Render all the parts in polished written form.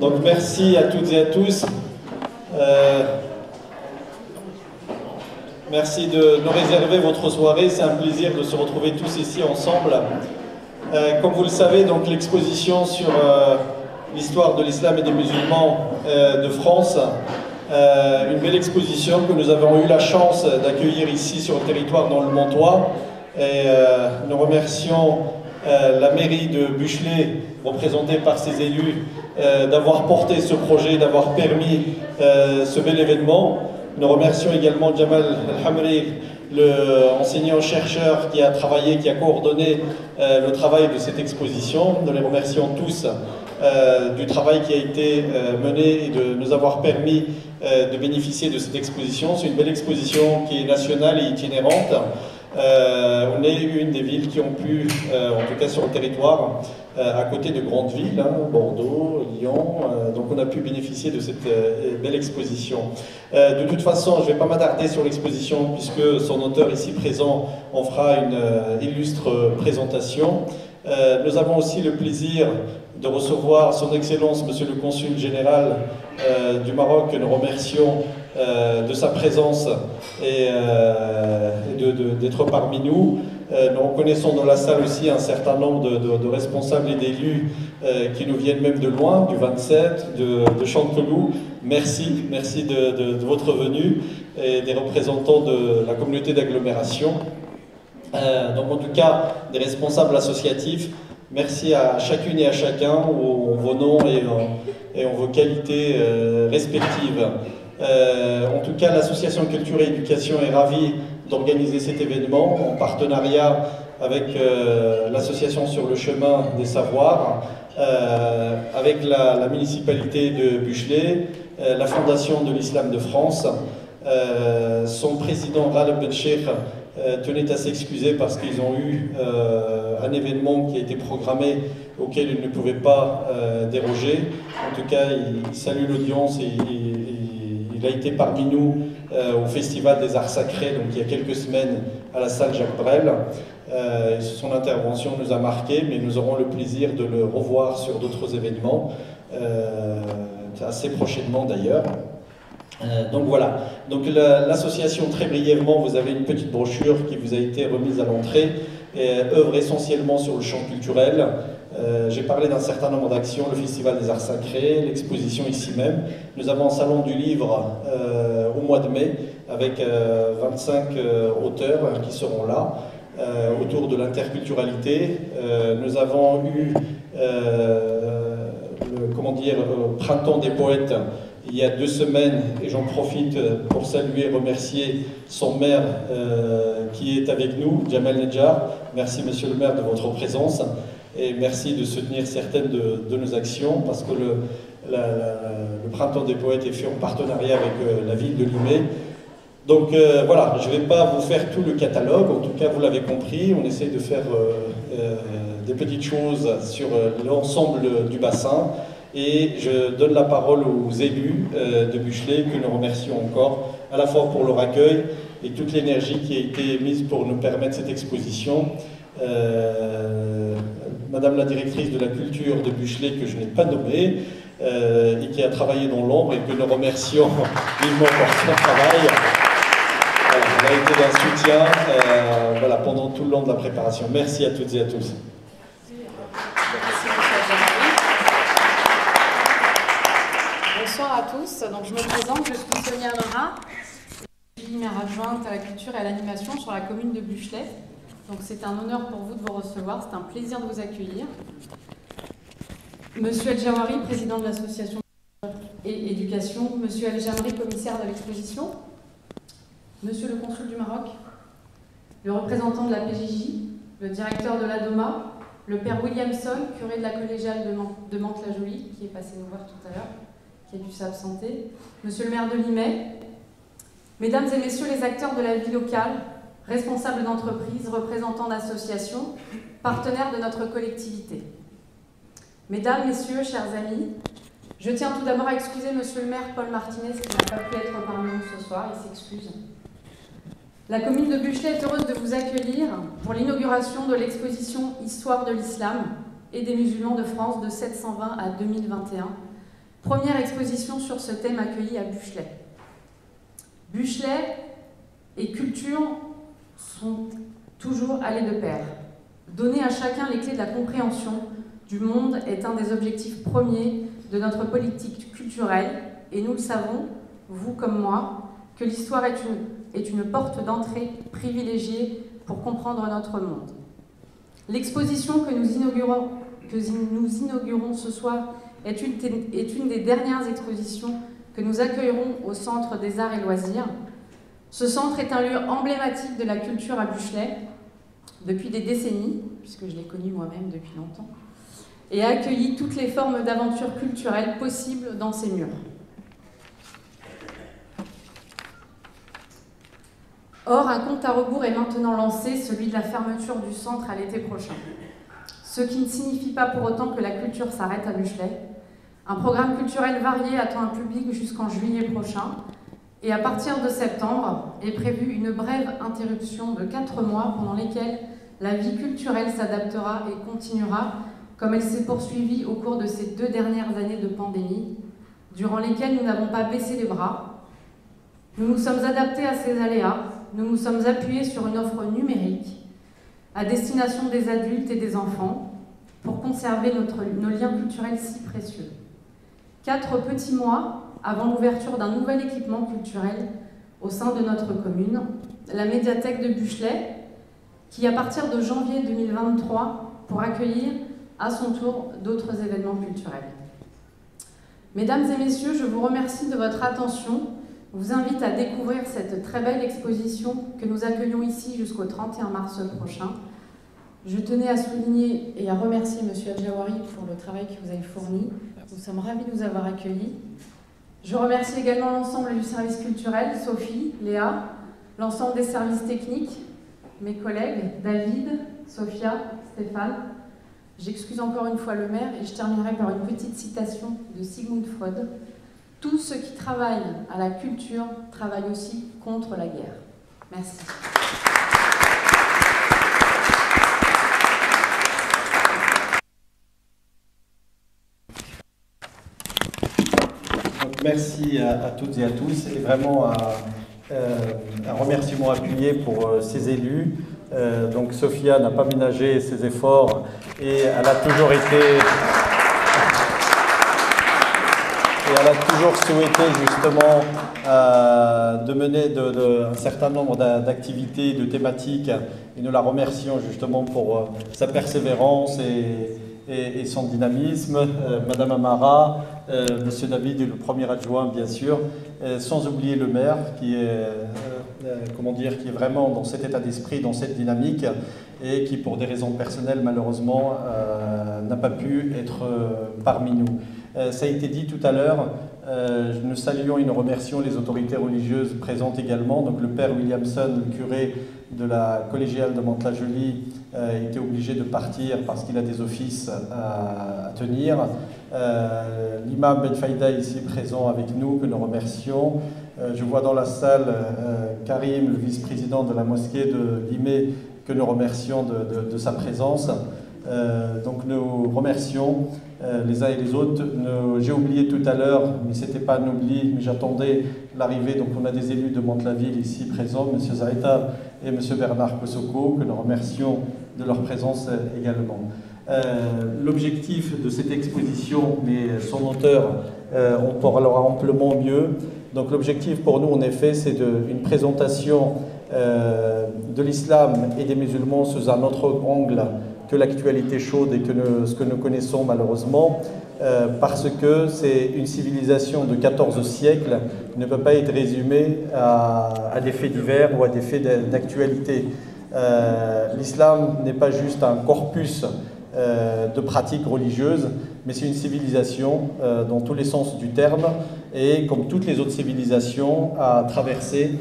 Donc merci à toutes et à tous. Merci de nous réserver votre soirée. C'est un plaisir de se retrouver tous ici ensemble. Comme vous le savez, donc l'exposition sur l'histoire de l'islam et des musulmans de France, une belle exposition que nous avons eu la chance d'accueillir ici sur le territoire dans le Montois. Et nous remercions la mairie de Buchelet, représentée par ses élus, d'avoir porté ce projet, d'avoir permis ce bel événement. Nous remercions également Jamal El-Hamri, l'enseignant-chercheur qui a travaillé, qui a coordonné le travail de cette exposition. Nous les remercions tous du travail qui a été mené et de nous avoir permis de bénéficier de cette exposition. C'est une belle exposition qui est nationale et itinérante. On est une des villes qui ont pu, en tout cas sur le territoire, à côté de grandes villes, hein, Bordeaux, Lyon, donc on a pu bénéficier de cette belle exposition. De toute façon, je ne vais pas m'attarder sur l'exposition puisque son auteur ici présent en fera une illustre présentation. Nous avons aussi le plaisir de recevoir son Excellence, Monsieur le Consul Général du Maroc, que nous remercions de sa présence et d'être parmi nous. Nous reconnaissons dans la salle aussi un certain nombre de responsables et d'élus qui nous viennent même de loin, du 27, de Chanteloup. Merci de votre venue et des représentants de la communauté d'agglomération. Donc en tout cas, des responsables associatifs. Merci à chacune et à chacun en vos noms et en vos qualités respectives. En tout cas, l'association Culture et Éducation est ravie d'organiser cet événement en partenariat avec l'association Sur le chemin des savoirs, avec la municipalité de Buchelet, la Fondation de l'Islam de France. Son président Ghaleb Bencheikh tenait à s'excuser parce qu'ils ont eu un événement qui a été programmé auquel ils ne pouvaient pas déroger. En tout cas, il salue l'audience et il a été parmi nous au Festival des Arts Sacrés, donc il y a quelques semaines à la salle Jacques Brel. Son intervention nous a marqué, mais nous aurons le plaisir de le revoir sur d'autres événements, assez prochainement d'ailleurs. Donc voilà, donc l'association, très brièvement, vous avez une petite brochure qui vous a été remise à l'entrée, œuvre essentiellement sur le champ culturel. J'ai parlé d'un certain nombre d'actions, le Festival des Arts Sacrés, l'exposition ici même. Nous avons un salon du livre au mois de mai avec 25 auteurs qui seront là autour de l'interculturalité. Nous avons eu le Printemps des poètes il y a 2 semaines, et j'en profite pour saluer et remercier son maire qui est avec nous, Jamal Nedjar. Merci Monsieur le maire de votre présence et merci de soutenir certaines de nos actions parce que le Printemps des poètes est fait en partenariat avec la ville de Limay. Donc voilà, je ne vais pas vous faire tout le catalogue, en tout cas vous l'avez compris, on essaie de faire des petites choses sur l'ensemble du bassin. Et je donne la parole aux élus de Buchelet, que nous remercions encore, à la fois pour leur accueil et toute l'énergie qui a été mise pour nous permettre cette exposition. Madame la directrice de la culture de Buchelet, que je n'ai pas nommée, et qui a travaillé dans l'ombre, et que nous remercions vivement pour son travail. Elle a été d'un soutien voilà, pendant tout le long de la préparation. Merci à toutes et à tous. Bonsoir à tous, donc je me présente, je suis Sonia Nora, je suis maire adjointe à la culture et à l'animation sur la commune de Buchelet. Donc c'est un honneur pour vous de vous recevoir, c'est un plaisir de vous accueillir. Monsieur El Jawari, président de l'association et éducation, Monsieur El Jamri, commissaire de l'exposition, Monsieur le consul du Maroc, le représentant de la PJJ, le directeur de l'ADOMA, le père Williamson, curé de la collégiale de Mantes-la-Jolie, qui est passé nous voir tout à l'heure, qui a dû s'absenter, Monsieur le maire de Limay, Mesdames et Messieurs les acteurs de la vie locale, responsables d'entreprise, représentants d'associations, partenaires de notre collectivité. Mesdames, Messieurs, chers amis, je tiens tout d'abord à excuser Monsieur le maire Paul Martinez qui n'a pas pu être parmi nous ce soir, il s'excuse. La commune de Buchelet est heureuse de vous accueillir pour l'inauguration de l'exposition Histoire de l'islam et des musulmans de France de 720 à 2021, Première exposition sur ce thème accueillie à Buchelet. Buchelet et culture sont toujours allés de pair. Donner à chacun les clés de la compréhension du monde est un des objectifs premiers de notre politique culturelle et nous le savons, vous comme moi, que l'histoire est une porte d'entrée privilégiée pour comprendre notre monde. L'exposition que nous inaugurons ce soir est une des dernières expositions que nous accueillerons au Centre des Arts et Loisirs. Ce centre est un lieu emblématique de la culture à Buchelet depuis des décennies, puisque je l'ai connu moi-même depuis longtemps, et a accueilli toutes les formes d'aventures culturelles possibles dans ses murs. Or, un compte à rebours est maintenant lancé, celui de la fermeture du centre à l'été prochain. Ce qui ne signifie pas pour autant que la culture s'arrête à Buchelet. Un programme culturel varié attend un public jusqu'en juillet prochain, et à partir de septembre est prévue une brève interruption de 4 mois pendant lesquels la vie culturelle s'adaptera et continuera comme elle s'est poursuivie au cours de ces 2 dernières années de pandémie, durant lesquelles nous n'avons pas baissé les bras. Nous nous sommes adaptés à ces aléas, nous nous sommes appuyés sur une offre numérique à destination des adultes et des enfants pour conserver nos liens culturels si précieux. 4 petits mois avant l'ouverture d'un nouvel équipement culturel au sein de notre commune, la médiathèque de Buchelet, qui à partir de janvier 2023 pour accueillir à son tour d'autres événements culturels. Mesdames et messieurs, je vous remercie de votre attention. Je vous invite à découvrir cette très belle exposition que nous accueillons ici jusqu'au 31 mars prochain. Je tenais à souligner et à remercier M. Adjawari pour le travail que vous avez fourni. Nous sommes ravis de vous avoir accueillis. Je remercie également l'ensemble du service culturel, Sophie, Léa, l'ensemble des services techniques, mes collègues, David, Sophia, Stéphane. J'excuse encore une fois le maire et je terminerai par une petite citation de Sigmund Freud. Tous ceux qui travaillent à la culture travaillent aussi contre la guerre. Merci. Donc, merci à toutes et à tous et vraiment un remerciement appuyé pour ces élus. Donc Sophia n'a pas ménagé ses efforts et elle a toujours souhaité justement de mener un certain nombre d'activités, de thématiques, et nous la remercions justement pour sa persévérance et son dynamisme. Madame Amara, Monsieur David et le premier adjoint bien sûr, sans oublier le maire qui est qui est vraiment dans cet état d'esprit, dans cette dynamique et qui pour des raisons personnelles malheureusement n'a pas pu être parmi nous. Ça a été dit tout à l'heure, nous saluons et nous remercions les autorités religieuses présentes également. Donc le père Williamson, le curé de la collégiale de Mantes-la-Jolie, était obligé de partir parce qu'il a des offices à tenir. L'imam Ben Faïda ici présent avec nous, que nous remercions. Je vois dans la salle Karim, le vice-président de la mosquée de Limay, que nous remercions de sa présence. Donc nous remercions les uns et les autres. J'ai oublié tout à l'heure, mais ce n'était pas un oubli, mais j'attendais l'arrivée. Donc on a des élus de Mantes-la-Ville ici présents, M. Zaïta et M. Bernard Kosoko, que nous remercions de leur présence également. L'objectif de cette exposition, mais son auteur en parlera amplement mieux. Donc l'objectif pour nous, en effet, c'est une présentation de l'islam et des musulmans sous un autre angle que l'actualité chaude et que ce que nous connaissons malheureusement, parce que c'est une civilisation de 14 siècles qui ne peut pas être résumée à des faits divers ou à des faits d'actualité. L'islam n'est pas juste un corpus de pratiques religieuses, mais c'est une civilisation dans tous les sens du terme et comme toutes les autres civilisations a traversé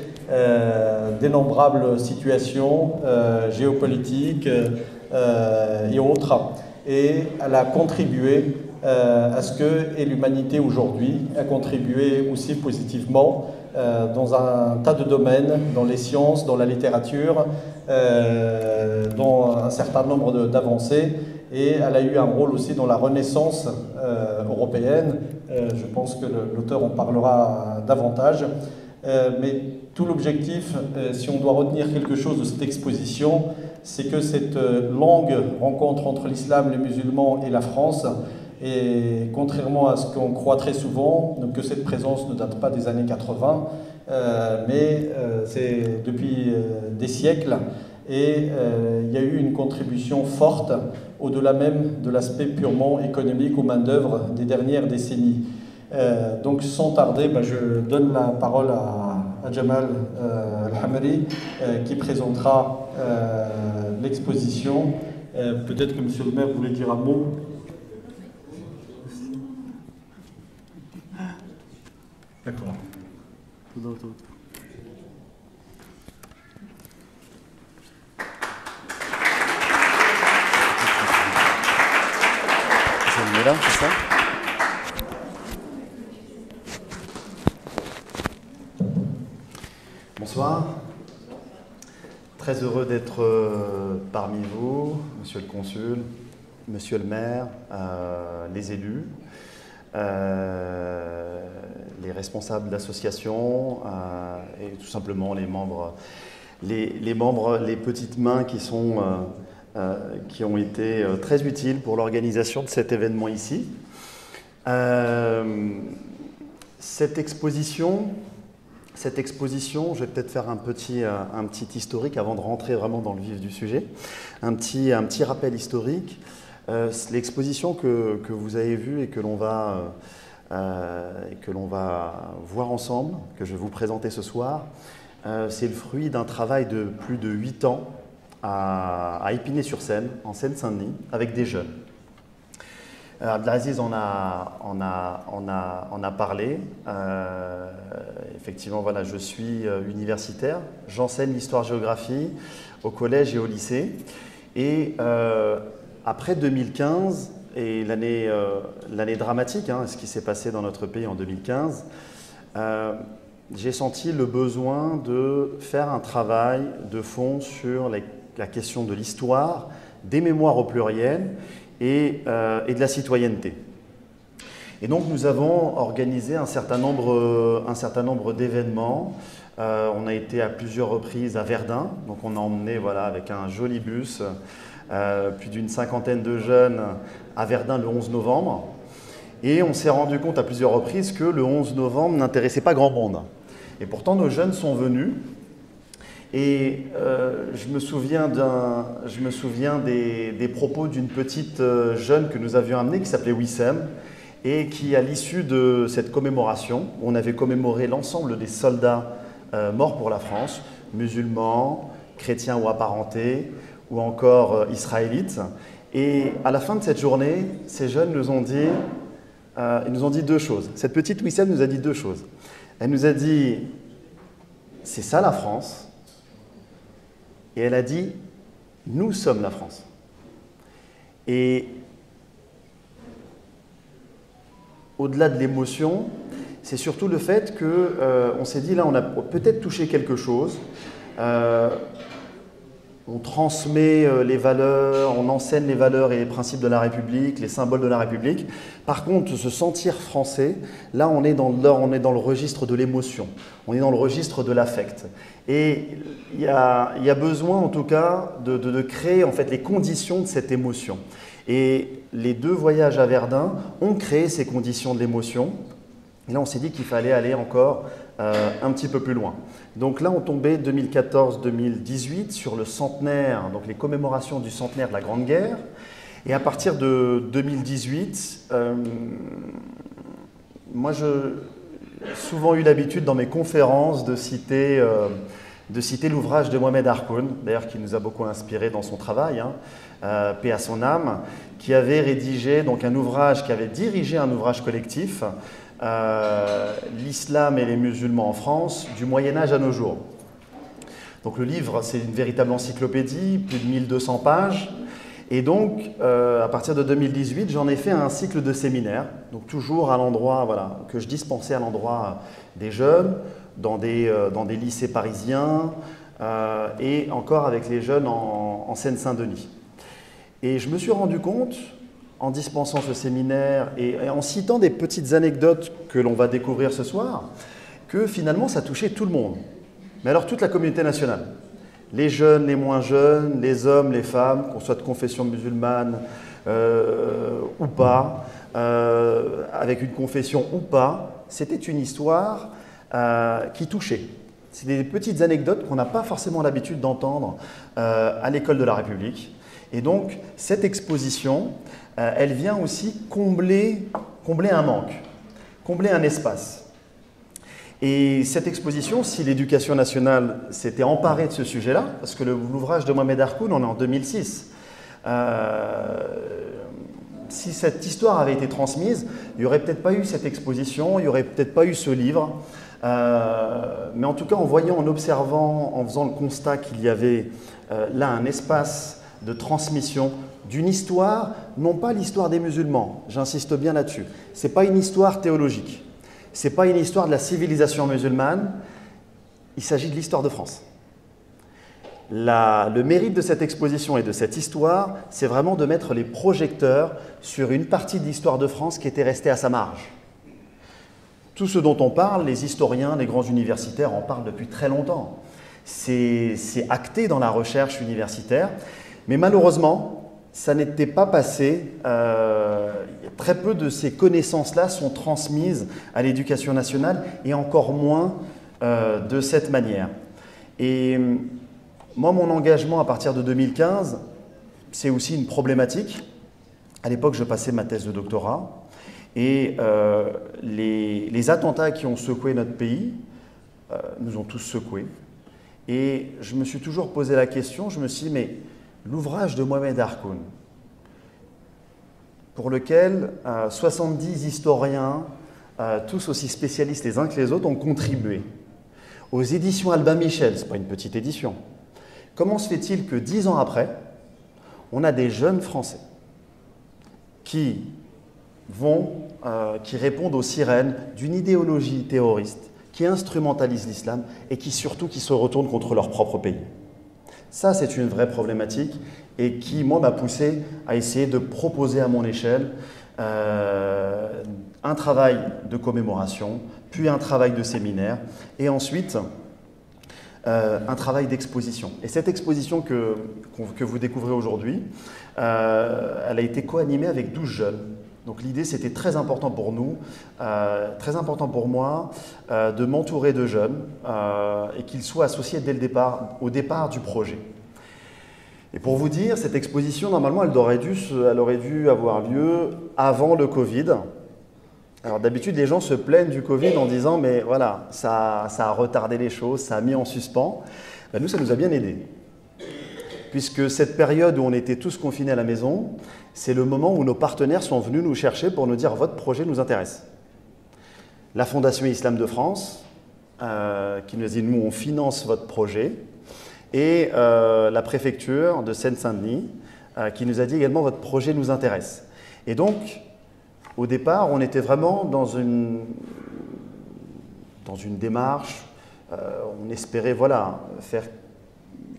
d'innombrables situations géopolitiques et autres, et elle a contribué à ce que l'humanité aujourd'hui a contribué aussi positivement dans un tas de domaines, dans les sciences, dans la littérature, dans un certain nombre d'avancées. et elle a eu un rôle aussi dans la renaissance européenne. Je pense que l'auteur en parlera davantage. Mais tout l'objectif, si on doit retenir quelque chose de cette exposition, c'est que cette longue rencontre entre l'islam, les musulmans et la France, et contrairement à ce qu'on croit très souvent, donc que cette présence ne date pas des années 80, mais c'est depuis des siècles, et il y a eu une contribution forte, au-delà même de l'aspect purement économique aux main-d'œuvre des dernières décennies. Donc sans tarder, je donne la parole à Jamal Al-Hamri qui présentera l'exposition. Peut-être que Monsieur le maire voulait dire un mot. D'accord. Je le mets là, c'est ça ? Bonsoir. Très heureux d'être parmi vous, Monsieur le consul, Monsieur le maire, les élus, les responsables d'associations et tout simplement les membres, les petites mains qui ont été très utiles pour l'organisation de cet événement ici. Cette exposition, je vais peut-être faire un petit historique avant de rentrer vraiment dans le vif du sujet. Un petit rappel historique. L'exposition que vous avez vue et que l'on va voir ensemble, que je vais vous présenter ce soir, c'est le fruit d'un travail de plus de 8 ans à Épinay-sur-Seine, en Seine-Saint-Denis, avec des jeunes. Abdelaziz en a parlé. Effectivement, voilà, je suis universitaire. J'enseigne l'histoire-géographie au collège et au lycée. Et après 2015, et l'année dramatique, ce qui s'est passé dans notre pays en 2015, j'ai senti le besoin de faire un travail de fond sur la question de l'histoire, des mémoires au pluriel, et de la citoyenneté. Et donc nous avons organisé un certain nombre d'événements. On a été à plusieurs reprises à Verdun, donc on a emmené avec un joli bus plus d'une 50aine de jeunes à Verdun le 11 novembre. Et on s'est rendu compte à plusieurs reprises que le 11 novembre n'intéressait pas grand monde. Et pourtant nos jeunes sont venus. Et je me souviens des propos d'une petite jeune que nous avions amenée qui s'appelait Wissem et qui, à l'issue de cette commémoration, on avait commémoré l'ensemble des soldats morts pour la France, musulmans, chrétiens ou apparentés, ou encore israélites. Et à la fin de cette journée, ces jeunes nous ont dit deux choses. Cette petite Wissem nous a dit deux choses. Elle nous a dit « c'est ça la France ». Et elle a dit « nous sommes la France ». Et au-delà de l'émotion, c'est surtout le fait qu'on s'est dit, là, on a peut-être touché quelque chose. On transmet les valeurs, on enseigne les valeurs et les principes de la République, les symboles de la République. Par contre, se sentir français, là, on est dans le registre de l'émotion, on est dans le registre de l'affect. Et il y a besoin, en tout cas, de créer en fait les conditions de cette émotion. Et les deux voyages à Verdun ont créé ces conditions de l'émotion. Et là, on s'est dit qu'il fallait aller encore un petit peu plus loin. Donc là, on tombait 2014-2018 sur le centenaire, donc les commémorations du centenaire de la Grande Guerre. Et à partir de 2018, moi, j'ai souvent eu l'habitude dans mes conférences de citer l'ouvrage de Mohamed Harkoun, d'ailleurs qui nous a beaucoup inspiré dans son travail, paix à son âme, qui avait rédigé donc un ouvrage, qui avait dirigé un ouvrage collectif, l'islam et les musulmans en France, du Moyen-Âge à nos jours. Donc le livre, c'est une véritable encyclopédie, plus de 1200 pages. Et donc, à partir de 2018, j'en ai fait un cycle de séminaires, donc toujours à l'endroit, voilà, que je dispensais à l'endroit des jeunes, dans des lycées parisiens, et encore avec les jeunes en Seine-Saint-Denis. Et je me suis rendu compte, en dispensant ce séminaire et en citant des petites anecdotes que l'on va découvrir ce soir, que finalement ça touchait tout le monde. Mais alors toute la communauté nationale. Les jeunes, les moins jeunes, les hommes, les femmes, qu'on soit de confession musulmane ou pas, avec une confession ou pas, c'était une histoire qui touchait. C'est des petites anecdotes qu'on n'a pas forcément l'habitude d'entendre à l'école de la République. Et donc, cette exposition, elle vient aussi combler un manque, combler un espace. Et cette exposition, si l'Éducation nationale s'était emparée de ce sujet-là, parce que l'ouvrage de Mohamed Harkoun, on est en 2006, si cette histoire avait été transmise, il n'y aurait peut-être pas eu cette exposition, il n'y aurait peut-être pas eu ce livre. Mais en tout cas, en voyant, en observant, en faisant le constat qu'il y avait là un espace de transmission d'une histoire, non pas l'histoire des musulmans, j'insiste bien là-dessus, ce n'est pas une histoire théologique. Ce n'est pas une histoire de la civilisation musulmane, il s'agit de l'histoire de France. Le mérite de cette exposition et de cette histoire, c'est vraiment de mettre les projecteurs sur une partie de l'histoire de France qui était restée à sa marge. Tout ce dont on parle, les historiens, les grands universitaires en parlent depuis très longtemps. C'est acté dans la recherche universitaire, mais malheureusement, ça n'était pas passé. Très peu de ces connaissances-là sont transmises à l'Éducation nationale et encore moins de cette manière. Et moi, mon engagement à partir de 2015, c'est aussi une problématique. À l'époque, je passais ma thèse de doctorat et les attentats qui ont secoué notre pays nous ont tous secoués. Et je me suis toujours posé la question, je me suis dit, mais l'ouvrage de Mohamed Harkoun, pour lequel 70 historiens, tous aussi spécialistes les uns que les autres, ont contribué. Aux éditions Albin Michel, ce n'est pas une petite édition. Comment se fait-il que 10 ans après, on a des jeunes Français qui répondent aux sirènes d'une idéologie terroriste, qui instrumentalisent l'islam et qui surtout qui se retournent contre leur propre pays? Ça, c'est une vraie problématique et qui, moi, m'a poussé à essayer de proposer à mon échelle un travail de commémoration, puis un travail de séminaire, et ensuite un travail d'exposition. Et cette exposition que vous découvrez aujourd'hui, elle a été co-animée avec 12 jeunes. Donc l'idée, c'était très important pour nous, très important pour moi, de m'entourer de jeunes et qu'ils soient associés dès le départ, au départ du projet. Et pour vous dire, cette exposition, normalement, elle aurait dû avoir lieu avant le Covid. Alors d'habitude, les gens se plaignent du Covid en disant « mais voilà, ça a retardé les choses, ça a mis en suspens ». Ben, nous, ça nous a bien aidés. Puisque cette période où on était tous confinés à la maison, c'est le moment où nos partenaires sont venus nous chercher pour nous dire « votre projet nous intéresse ». La Fondation Islam de France, qui nous a dit « nous, on finance votre projet ». Et la préfecture de Seine-Saint-Denis, qui nous a dit également « votre projet nous intéresse ». Et donc, au départ, on était vraiment dans une démarche, on espérait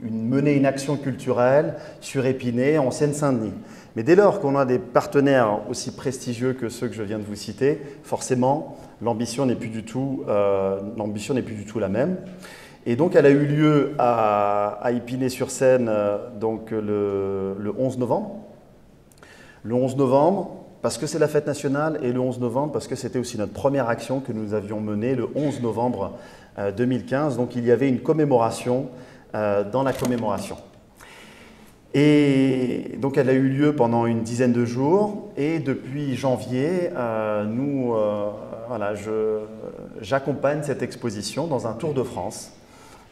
mener une action culturelle sur Épinay, en Seine-Saint-Denis. Mais dès lors qu'on a des partenaires aussi prestigieux que ceux que je viens de vous citer, forcément, l'ambition n'est plus du tout la même. Et donc, elle a eu lieu à Épinay-sur-Seine donc le 11 novembre. Le 11 novembre, parce que c'est la fête nationale, et le 11 novembre, parce que c'était aussi notre première action que nous avions menée le 11 novembre 2015. Donc, il y avait une commémoration dans la commémoration. Et donc, elle a eu lieu pendant une dizaine de jours. Et depuis janvier, j'accompagne cette exposition dans un tour de France.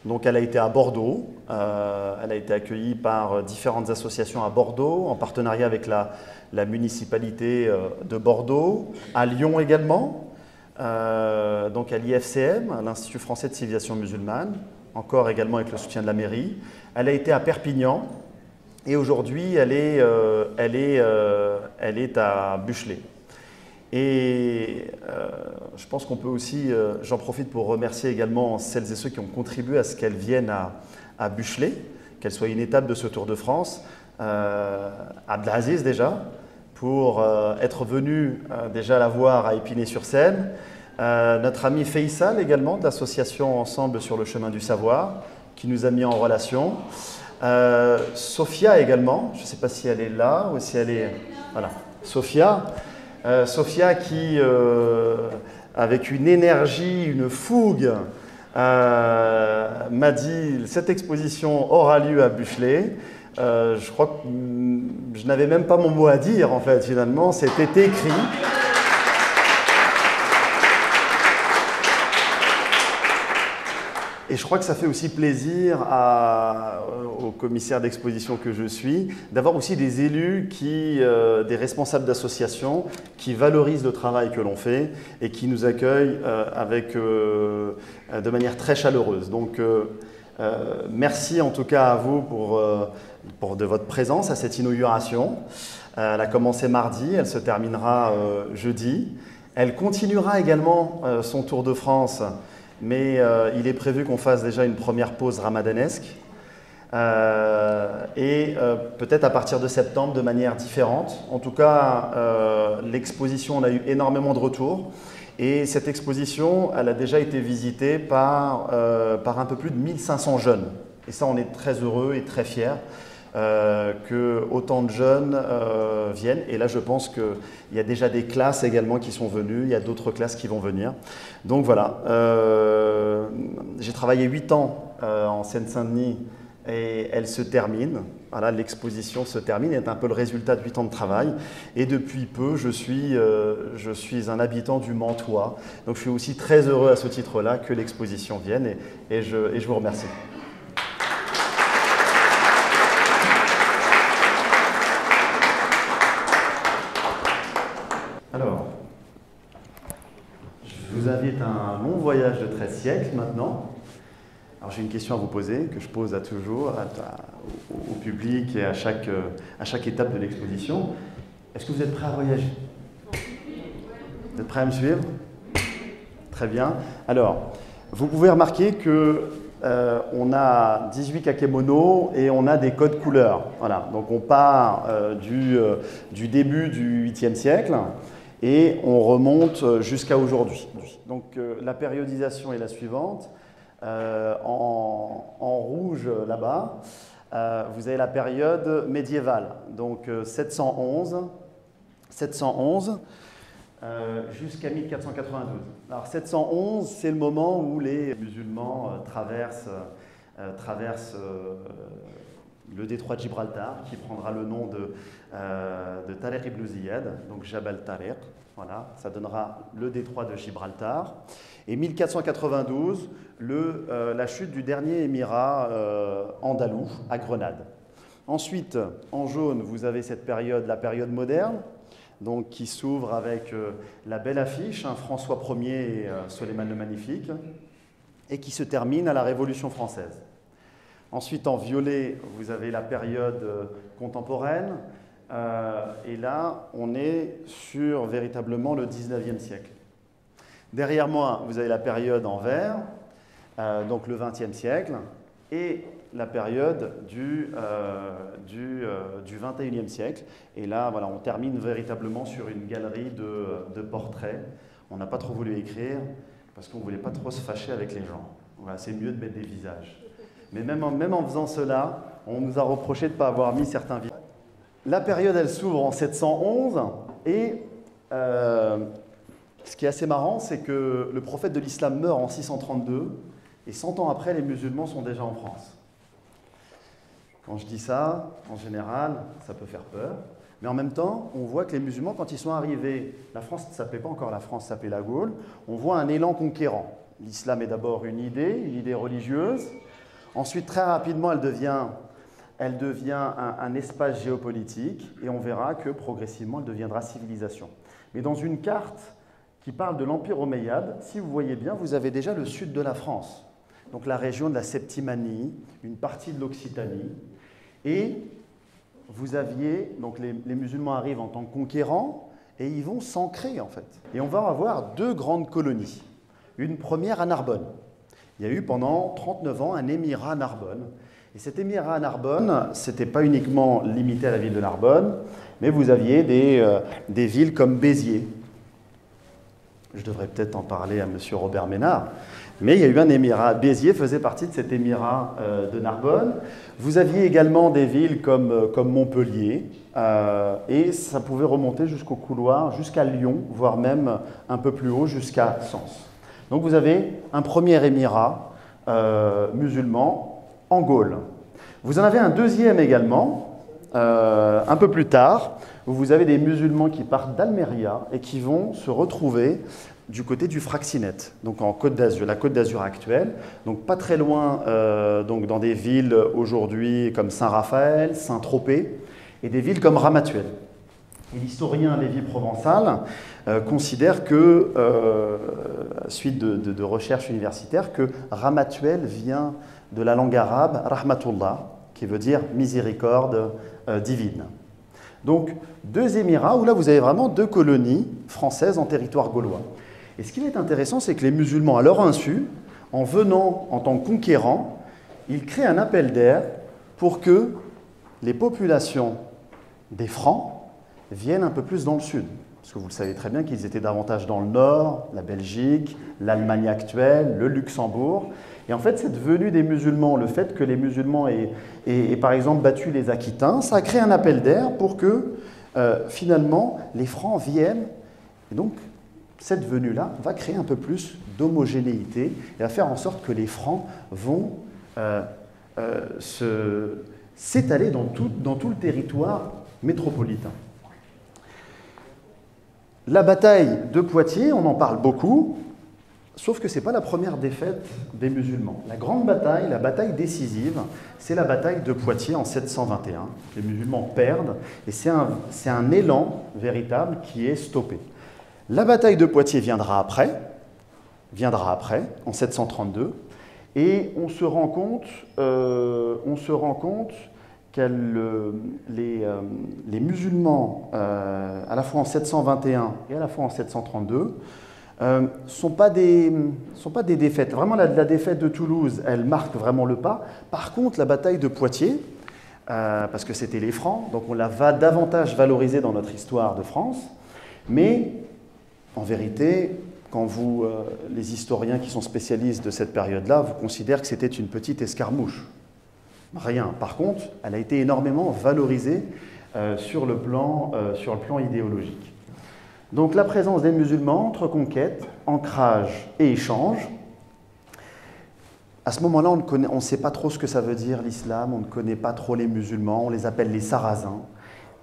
Donc, elle a été à Bordeaux, elle a été accueillie par différentes associations à Bordeaux, en partenariat avec la municipalité de Bordeaux, à Lyon également, donc à l'IFCM, à l'Institut français de civilisation musulmane, encore également avec le soutien de la mairie. Elle a été à Perpignan et aujourd'hui, elle est à Buchelet. Et je pense qu'on peut aussi, j'en profite pour remercier également celles et ceux qui ont contribué à ce qu'elle vienne à Buchelet, qu'elle soit une étape de ce Tour de France. Abdelaziz déjà, pour être venu déjà la voir à Épinay-sur-Seine. Notre ami Faisal également, de l'association Ensemble sur le chemin du savoir, qui nous a mis en relation. Sophia également, je ne sais pas si elle est là ou si elle est... Voilà, Sophia. Sophia qui, avec une énergie, une fougue, m'a dit « Cette exposition aura lieu à Bufflet ». Je crois que je n'avais même pas mon mot à dire, en fait, finalement, c'était écrit. Et je crois que ça fait aussi plaisir au commissaire d'exposition que je suis, d'avoir aussi des élus, des responsables d'associations qui valorisent le travail que l'on fait et qui nous accueillent de manière très chaleureuse. Donc, merci en tout cas à vous de votre présence à cette inauguration. Elle a commencé mardi, elle se terminera jeudi. Elle continuera également son tour de France, mais il est prévu qu'on fasse déjà une première pause ramadanesque et peut-être à partir de septembre de manière différente. En tout cas, l'exposition, on a eu énormément de retours. Et cette exposition, elle a déjà été visitée par un peu plus de 1500 jeunes. Et ça, on est très heureux et très fiers que autant de jeunes viennent. Et là, je pense qu'il y a déjà des classes également qui sont venues, il y a d'autres classes qui vont venir. Donc voilà, j'ai travaillé 8 ans en Seine-Saint-Denis et elle se termine. Voilà, l'exposition se termine, est un peu le résultat de 8 ans de travail. Et depuis peu, je suis un habitant du Mantois. Donc je suis aussi très heureux à ce titre-là que l'exposition vienne et je vous remercie. Alors, je vous invite à un long voyage de 13 siècles maintenant. Alors j'ai une question à vous poser, que je pose toujours au public et à chaque étape de l'exposition. Est-ce que vous êtes prêts à voyager? Vous êtes prêts à me suivre? Très bien. Alors, vous pouvez remarquer que on a 18 kakémonos et on a des codes couleurs. Voilà. Donc on part du début du 8e siècle et on remonte jusqu'à aujourd'hui. Donc la périodisation est la suivante. En rouge là-bas, vous avez la période médiévale, donc 711 jusqu'à 1492. Alors 711, c'est le moment où les musulmans traversent le détroit de Gibraltar, qui prendra le nom de Tariq ibn Ziyad, donc Jabal Tariq. Voilà, ça donnera le détroit de Gibraltar. Et 1492, la chute du dernier émirat andalou à Grenade. Ensuite, en jaune, vous avez cette période, la période moderne, donc qui s'ouvre avec la belle affiche, François Ier et Soleiman le Magnifique, et qui se termine à la Révolution française. Ensuite, en violet, vous avez la période contemporaine, et là, on est sur véritablement le 19e siècle. Derrière moi, vous avez la période en vert, donc le 20e siècle, et la période du 21e siècle. Et là, voilà, on termine véritablement sur une galerie de portraits. On n'a pas trop voulu écrire, parce qu'on ne voulait pas trop se fâcher avec les gens. Voilà, c'est mieux de mettre des visages. Mais même en faisant cela, on nous a reproché de ne pas avoir mis certains visages. La période, elle s'ouvre en 711, et ce qui est assez marrant, c'est que le prophète de l'islam meurt en 632, et 100 ans après, les musulmans sont déjà en France. Quand je dis ça, en général, ça peut faire peur. Mais en même temps, on voit que les musulmans, quand ils sont arrivés, la France ne s'appelait pas encore la France, ça s'appelait la Gaule, on voit un élan conquérant. L'islam est d'abord une idée religieuse. Ensuite, très rapidement, elle devient un espace géopolitique, et on verra que progressivement, elle deviendra civilisation. Mais dans une carte qui parle de l'Empire omeyyade, si vous voyez bien, vous avez déjà le sud de la France, donc la région de la Septimanie, une partie de l'Occitanie, et vous aviez, donc les musulmans arrivent en tant que conquérants, et ils vont s'ancrer en fait. Et on va avoir 2 grandes colonies. Une première à Narbonne. Il y a eu pendant 39 ans un émirat à Narbonne. Et cet émirat à Narbonne, ce n'était pas uniquement limité à la ville de Narbonne, mais vous aviez des villes comme Béziers. Je devrais peut-être en parler à M. Robert Ménard, mais il y a eu un émirat. Béziers faisait partie de cet émirat de Narbonne. Vous aviez également des villes comme Montpellier, et ça pouvait remonter jusqu'au couloir, jusqu'à Lyon, voire même un peu plus haut, jusqu'à Sens. Donc vous avez un premier émirat musulman en Gaule. Vous en avez un deuxième également, un peu plus tard, où vous avez des musulmans qui partent d'Almeria et qui vont se retrouver du côté du Fraxinet, donc en Côte d'Azur, la Côte d'Azur actuelle, donc pas très loin, donc dans des villes aujourd'hui comme Saint-Raphaël, Saint-Tropez, et des villes comme Ramatuelle. Et l'historien Lévy-Provençal considère que, suite de recherches universitaires, que Ramatuelle vient de la langue arabe Rahmatullah, qui veut dire miséricorde divine. Donc, deux émirats où là vous avez vraiment deux colonies françaises en territoire gaulois. Et ce qui va être intéressant, c'est que les musulmans, à leur insu, en venant en tant que conquérants, ils créent un appel d'air pour que les populations des Francs viennent un peu plus dans le sud. Parce que vous le savez très bien qu'ils étaient davantage dans le nord, la Belgique, l'Allemagne actuelle, le Luxembourg. Et en fait, cette venue des musulmans, le fait que les musulmans aient par exemple battu les Aquitains, ça a créé un appel d'air pour que finalement les Francs viennent. Et donc, cette venue-là va créer un peu plus d'homogénéité et va faire en sorte que les Francs vont s'étaler dans tout le territoire métropolitain. La bataille de Poitiers, on en parle beaucoup, sauf que ce n'est pas la première défaite des musulmans. La grande bataille, la bataille décisive, c'est la bataille de Poitiers en 721. Les musulmans perdent et c'est un élan véritable qui est stoppé. La bataille de Poitiers viendra après, en 732, et on se rend compte que les musulmans, à la fois en 721 et à la fois en 732, sont pas des défaites. Vraiment, la défaite de Toulouse, elle marque vraiment le pas. Par contre, la bataille de Poitiers, parce que c'était les Francs, donc on la va davantage valoriser dans notre histoire de France, mais en vérité, quand les historiens qui sont spécialistes de cette période-là, vous considèrent que c'était une petite escarmouche. Rien. Par contre, elle a été énormément valorisée sur le plan idéologique. Donc la présence des musulmans entre conquête, ancrage et échange. À ce moment-là, on ne sait pas trop ce que ça veut dire l'islam, on ne connaît pas trop les musulmans, on les appelle les Sarrasins.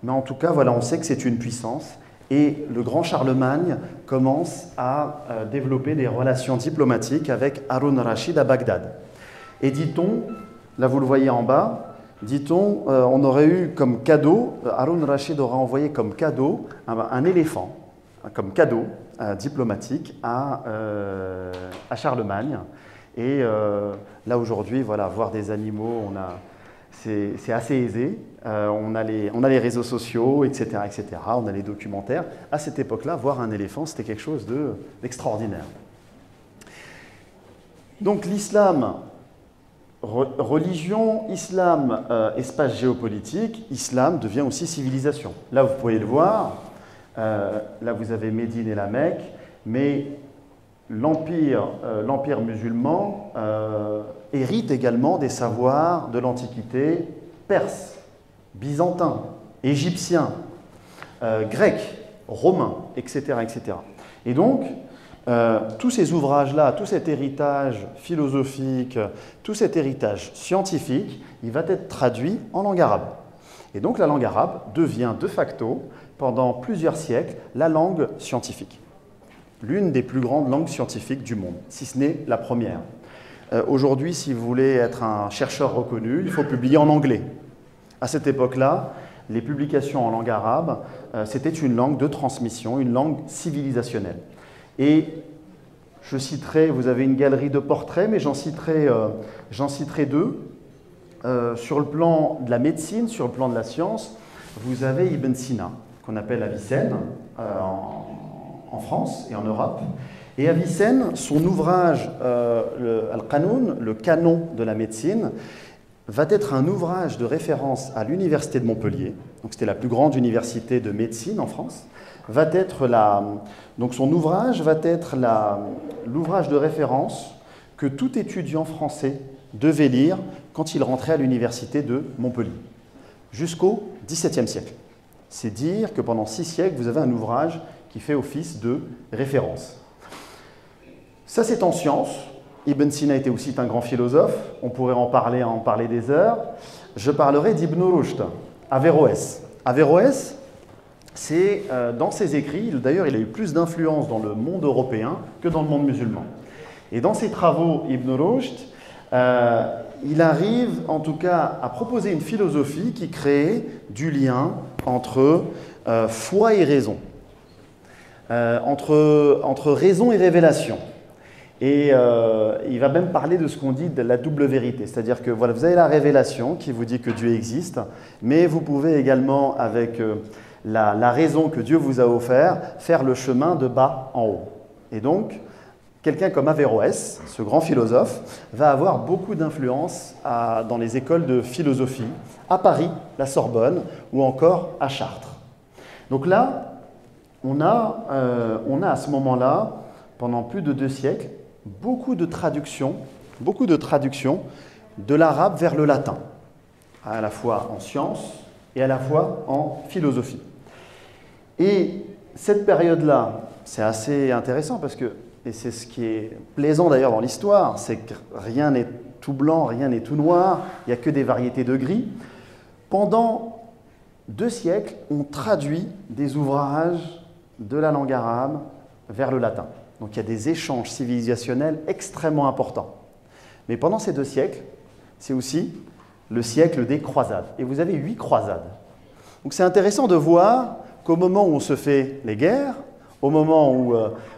Mais en tout cas, voilà, on sait que c'est une puissance. Et le grand Charlemagne commence à développer des relations diplomatiques avec Haroun Rachid à Bagdad. Et dit-on, là vous le voyez en bas, dit-on, on aurait eu comme cadeau, Haroun Rachid aura envoyé comme cadeau un éléphant, comme cadeau diplomatique à Charlemagne. Et là aujourd'hui, voilà, voir des animaux, c'est assez aisé. On a les réseaux sociaux, etc., etc. On a les documentaires. À cette époque-là, voir un éléphant, c'était quelque chose d'extraordinaire. Donc l'islam, religion, islam, espace géopolitique, islam devient aussi civilisation. Là, vous pouvez le voir. Là, vous avez Médine et la Mecque, mais l'empire musulman hérite également des savoirs de l'Antiquité perse, byzantin, égyptien, grec, romain, etc., etc. Et donc, tous ces ouvrages-là, tout cet héritage philosophique, tout cet héritage scientifique, il va être traduit en langue arabe. Et donc la langue arabe devient de facto, pendant plusieurs siècles, la langue scientifique. L'une des plus grandes langues scientifiques du monde, si ce n'est la première. Aujourd'hui, si vous voulez être un chercheur reconnu, il faut publier en anglais. À cette époque-là, les publications en langue arabe, c'était une langue de transmission, une langue civilisationnelle. Et je citerai, vous avez une galerie de portraits, mais j'en citerai deux. Sur le plan de la médecine, sur le plan de la science, vous avez Ibn Sina, qu'on appelle Avicenne en France et en Europe. Et Avicenne, son ouvrage Al-Qanoun, le canon de la médecine, va être un ouvrage de référence à l'Université de Montpellier, donc c'était la plus grande université de médecine en France, donc son ouvrage va être l'ouvrage de référence que tout étudiant français devait lire quand il rentrait à l'Université de Montpellier, jusqu'au XVIIe siècle. C'est dire que pendant 6 siècles, vous avez un ouvrage qui fait office de référence. Ça, c'est en sciences. Ibn Sina était aussi un grand philosophe. On pourrait en parler des heures. Je parlerai d'Ibn Rushd, Averroès. Averroès, c'est dans ses écrits, d'ailleurs, il a eu plus d'influence dans le monde européen que dans le monde musulman. Et dans ses travaux, Ibn Rushd, il arrive en tout cas à proposer une philosophie qui crée du lien entre foi et raison, entre raison et révélation. Et il va même parler de ce qu'on dit de la double vérité, c'est-à-dire que voilà, vous avez la révélation qui vous dit que Dieu existe, mais vous pouvez également, avec la raison que Dieu vous a offert, faire le chemin de bas en haut. Et donc, quelqu'un comme Averroès, ce grand philosophe, va avoir beaucoup d'influence dans les écoles de philosophie, à Paris, la Sorbonne, ou encore à Chartres. Donc là, on a à ce moment-là, pendant plus de 2 siècles, beaucoup de traductions de l'arabe vers le latin, à la fois en sciences et à la fois en philosophie. Et cette période-là, c'est assez intéressant parce que, et c'est ce qui est plaisant d'ailleurs dans l'histoire, c'est que rien n'est tout blanc, rien n'est tout noir, il n'y a que des variétés de gris. Pendant 2 siècles, on traduit des ouvrages de la langue arabe vers le latin. Donc il y a des échanges civilisationnels extrêmement importants. Mais pendant ces 2 siècles, c'est aussi le siècle des croisades. Et vous avez 8 croisades. Donc c'est intéressant de voir qu'au moment où on se fait les guerres, au moment où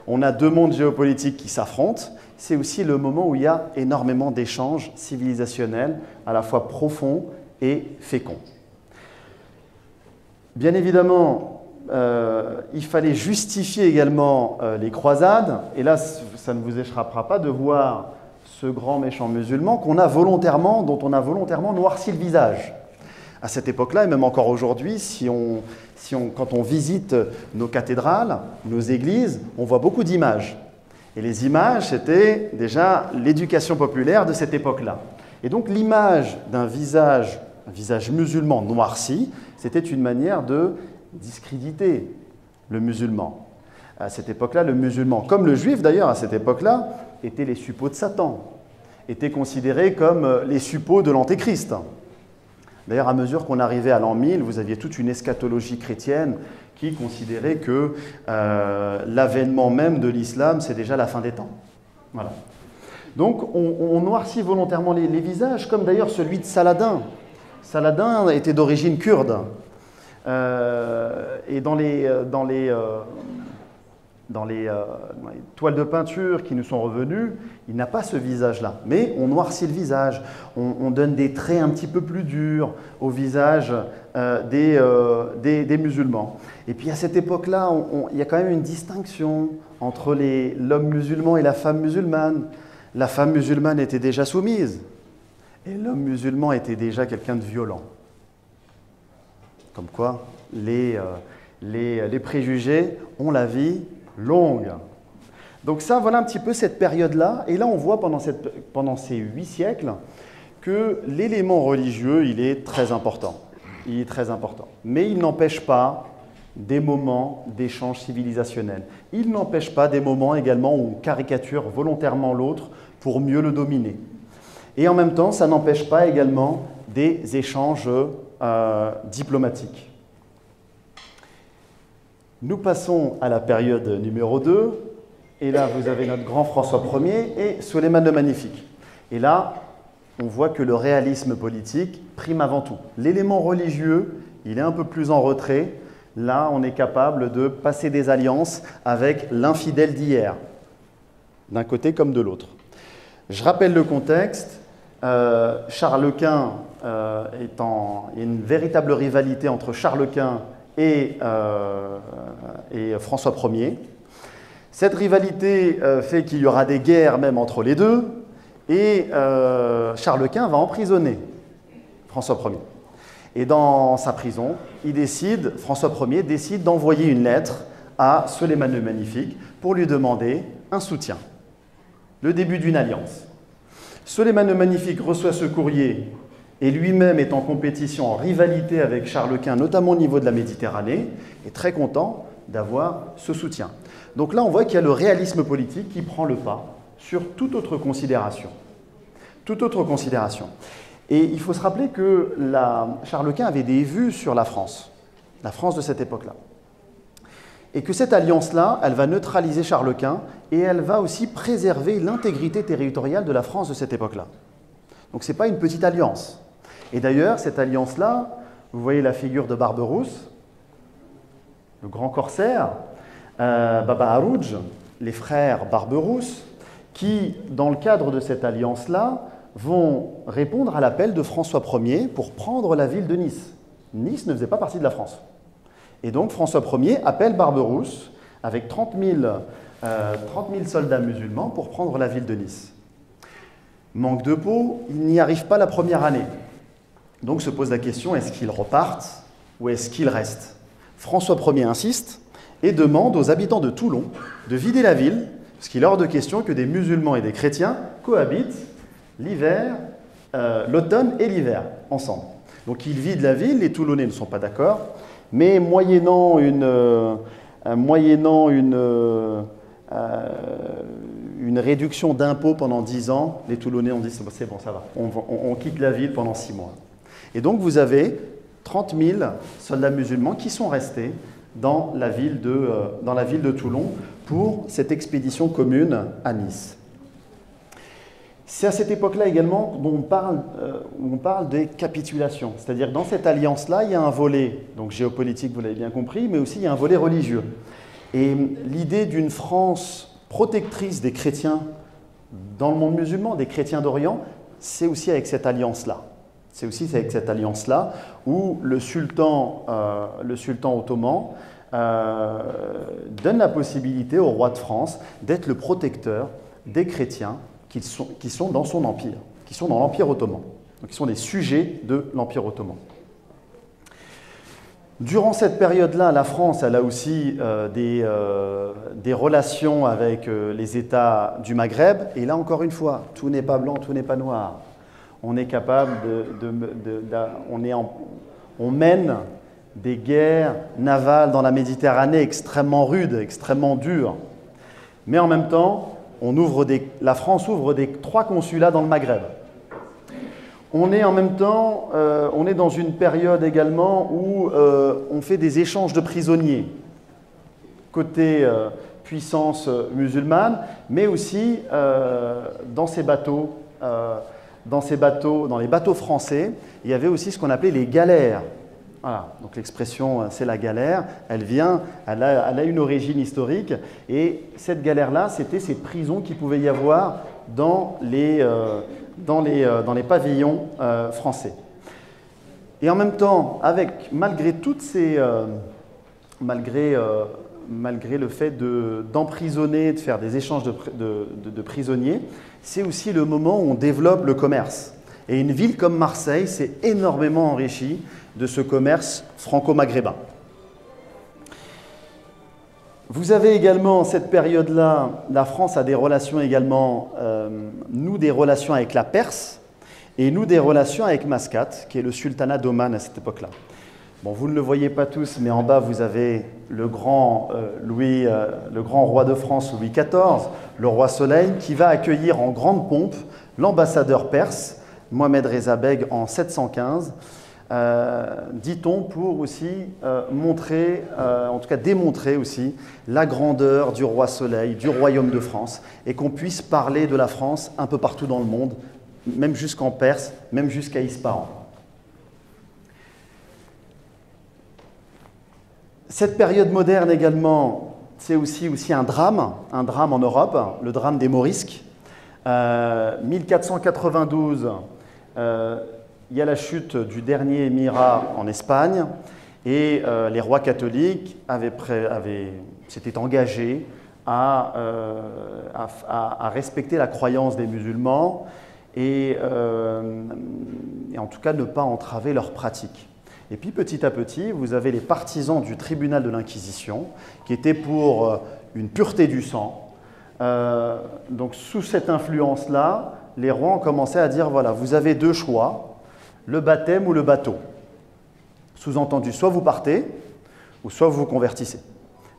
on a 2 mondes géopolitiques qui s'affrontent, c'est aussi le moment où il y a énormément d'échanges civilisationnels, à la fois profonds et féconds. Bien évidemment, il fallait justifier également les croisades, et là, ça ne vous échappera pas de voir ce grand méchant musulman dont on a volontairement noirci le visage. À cette époque-là, et même encore aujourd'hui, quand on visite nos cathédrales, nos églises, on voit beaucoup d'images. Et les images, c'était déjà l'éducation populaire de cette époque-là. Et donc l'image d'un visage, un visage musulman noirci, c'était une manière de discréditer le musulman. À cette époque-là, le musulman, comme le juif d'ailleurs à cette époque-là, étaient les suppôts de Satan, étaient considérés comme les suppôts de l'Antéchrist. D'ailleurs, à mesure qu'on arrivait à l'an 1000, vous aviez toute une eschatologie chrétienne qui considérait que l'avènement même de l'islam, c'est déjà la fin des temps. Voilà. Donc, on noircit volontairement les visages, comme d'ailleurs celui de Saladin. Saladin était d'origine kurde. Et dans les toiles de peinture qui nous sont revenues, il n'a pas ce visage-là. Mais on noircit le visage, on donne des traits un petit peu plus durs au visage des musulmans. Et puis à cette époque-là, il y a quand même une distinction entre l'homme musulman et la femme musulmane. La femme musulmane était déjà soumise, et l'homme musulman était déjà quelqu'un de violent. Comme quoi, les préjugés ont la vie longue. Donc ça, voilà un petit peu cette période-là. Et là, on voit pendant ces 8 siècles que l'élément religieux, il est très important. Il est très important. Mais il n'empêche pas des moments d'échange civilisationnel. Il n'empêche pas des moments également où on caricature volontairement l'autre pour mieux le dominer. Et en même temps, ça n'empêche pas également des échanges diplomatiques. Nous passons à la période numéro 2, et là vous avez notre grand François Ier et Soleiman le Magnifique. Et là, on voit que le réalisme politique prime avant tout. L'élément religieux, il est un peu plus en retrait. Là, on est capable de passer des alliances avec l'infidèle d'hier, d'un côté comme de l'autre. Je rappelle le contexte. Charles Quint, il y a une véritable rivalité entre Charles Quint et François Ier. Cette rivalité fait qu'il y aura des guerres même entre les deux, et Charles Quint va emprisonner François Ier. Et dans sa prison, François Ier décide d'envoyer une lettre à Soleiman le Magnifique pour lui demander un soutien, le début d'une alliance. Soleiman le Magnifique reçoit ce courrier et lui-même est en compétition, en rivalité avec Charles Quint, notamment au niveau de la Méditerranée, est très content d'avoir ce soutien. Donc là, on voit qu'il y a le réalisme politique qui prend le pas sur toute autre considération. Toute autre considération. Et il faut se rappeler que Charles Quint avait des vues sur la France de cette époque-là. Et que cette alliance-là, elle va neutraliser Charles Quint et elle va aussi préserver l'intégrité territoriale de la France de cette époque-là. Donc ce n'est pas une petite alliance. Et d'ailleurs, cette alliance-là, vous voyez la figure de Barberousse, le grand corsaire, Baba Harouj, les frères Barberousse, qui, dans le cadre de cette alliance-là, vont répondre à l'appel de François Ier pour prendre la ville de Nice. Nice ne faisait pas partie de la France. Et donc François Ier appelle Barberousse avec 30 000 soldats musulmans pour prendre la ville de Nice. Manque de peau, il n'y arrive pas la première année. Donc se pose la question, est-ce qu'ils repartent ou est-ce qu'ils restent? François Ier insiste et demande aux habitants de Toulon de vider la ville, parce qu'il est hors de question que des musulmans et des chrétiens cohabitent l'hiver, l'automne et l'hiver ensemble. Donc ils vident la ville, les Toulonnais ne sont pas d'accord, mais moyennant une réduction d'impôts pendant 10 ans, les Toulonnais ont dit c'est bon, ça va, on quitte la ville pendant 6 mois. Et donc vous avez 30 000 soldats musulmans qui sont restés dans la ville de Toulon pour cette expédition commune à Nice. C'est à cette époque-là également où on parle des capitulations. C'est-à-dire que dans cette alliance-là, il y a un volet donc géopolitique, vous l'avez bien compris, mais aussi il y a un volet religieux. Et l'idée d'une France protectrice des chrétiens dans le monde musulman, des chrétiens d'Orient, c'est aussi avec cette alliance-là. C'est aussi avec cette alliance-là où le sultan ottoman donne la possibilité au roi de France d'être le protecteur des chrétiens qui sont dans son empire, qui sont dans l'Empire ottoman, donc qui sont des sujets de l'Empire ottoman. Durant cette période-là, la France elle a aussi des relations avec les États du Maghreb, et là encore une fois, tout n'est pas blanc, tout n'est pas noir. On est capable on mène des guerres navales dans la Méditerranée extrêmement rudes, extrêmement dures, mais en même temps, la France ouvre 3 consulats dans le Maghreb. On est en même temps, on est dans une période également où on fait des échanges de prisonniers, côté puissance musulmane, mais aussi dans les bateaux français, il y avait aussi ce qu'on appelait les galères. Voilà, donc l'expression c'est la galère, elle a une origine historique, et cette galère-là, c'était ces prisons qu'il pouvait y avoir dans les pavillons français. Et en même temps, malgré le fait d'emprisonner, de faire des échanges de prisonniers, c'est aussi le moment où on développe le commerce. Et une ville comme Marseille s'est énormément enrichie de ce commerce franco-maghrébin. Vous avez également, cette période-là, la France a des relations également, nous des relations avec la Perse, et nous des relations avec Mascate, qui est le sultanat d'Oman à cette époque-là. Bon, vous ne le voyez pas tous, mais en bas, vous avez le grand roi de France, Louis XIV, le roi Soleil, qui va accueillir en grande pompe l'ambassadeur perse, Mohamed Reza Beg, en 715, dit-on, pour aussi en tout cas démontrer aussi la grandeur du roi Soleil, du royaume de France, et qu'on puisse parler de la France un peu partout dans le monde, même jusqu'en Perse, même jusqu'à Ispahan. Cette période moderne également, c'est aussi un drame en Europe, le drame des Morisques. 1492, il y a la chute du dernier émirat en Espagne, et les rois catholiques s'étaient engagés à respecter la croyance des musulmans et en tout cas ne pas entraver leur pratique. Et puis petit à petit, vous avez les partisans du tribunal de l'Inquisition qui étaient pour une pureté du sang. Donc sous cette influence-là, les rois ont commencé à dire, voilà, vous avez deux choix, le baptême ou le bateau. Sous-entendu, soit vous partez, ou soit vous vous convertissez.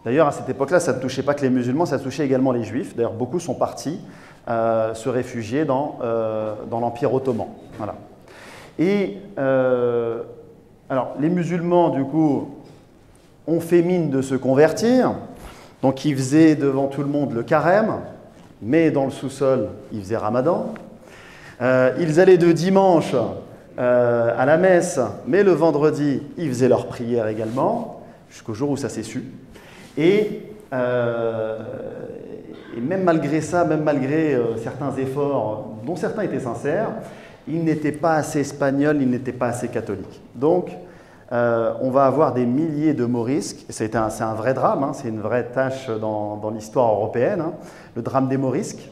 D'ailleurs, à cette époque-là, ça ne touchait pas que les musulmans, ça touchait également les juifs. D'ailleurs, beaucoup sont partis se réfugier dans l'Empire ottoman. Voilà. Et alors, les musulmans, du coup, ont fait mine de se convertir. Donc, ils faisaient devant tout le monde le carême, mais dans le sous-sol, ils faisaient ramadan. Ils allaient de dimanche à la messe, mais le vendredi, ils faisaient leur prière également, jusqu'au jour où ça s'est su. Et même malgré ça, même malgré certains efforts, dont certains étaient sincères, ils n'étaient pas assez espagnols, ils n'étaient pas assez catholiques. Donc, on va avoir des milliers de morisques. C'est un vrai drame, hein, c'est une vraie tâche dans l'histoire européenne, hein, le drame des morisques.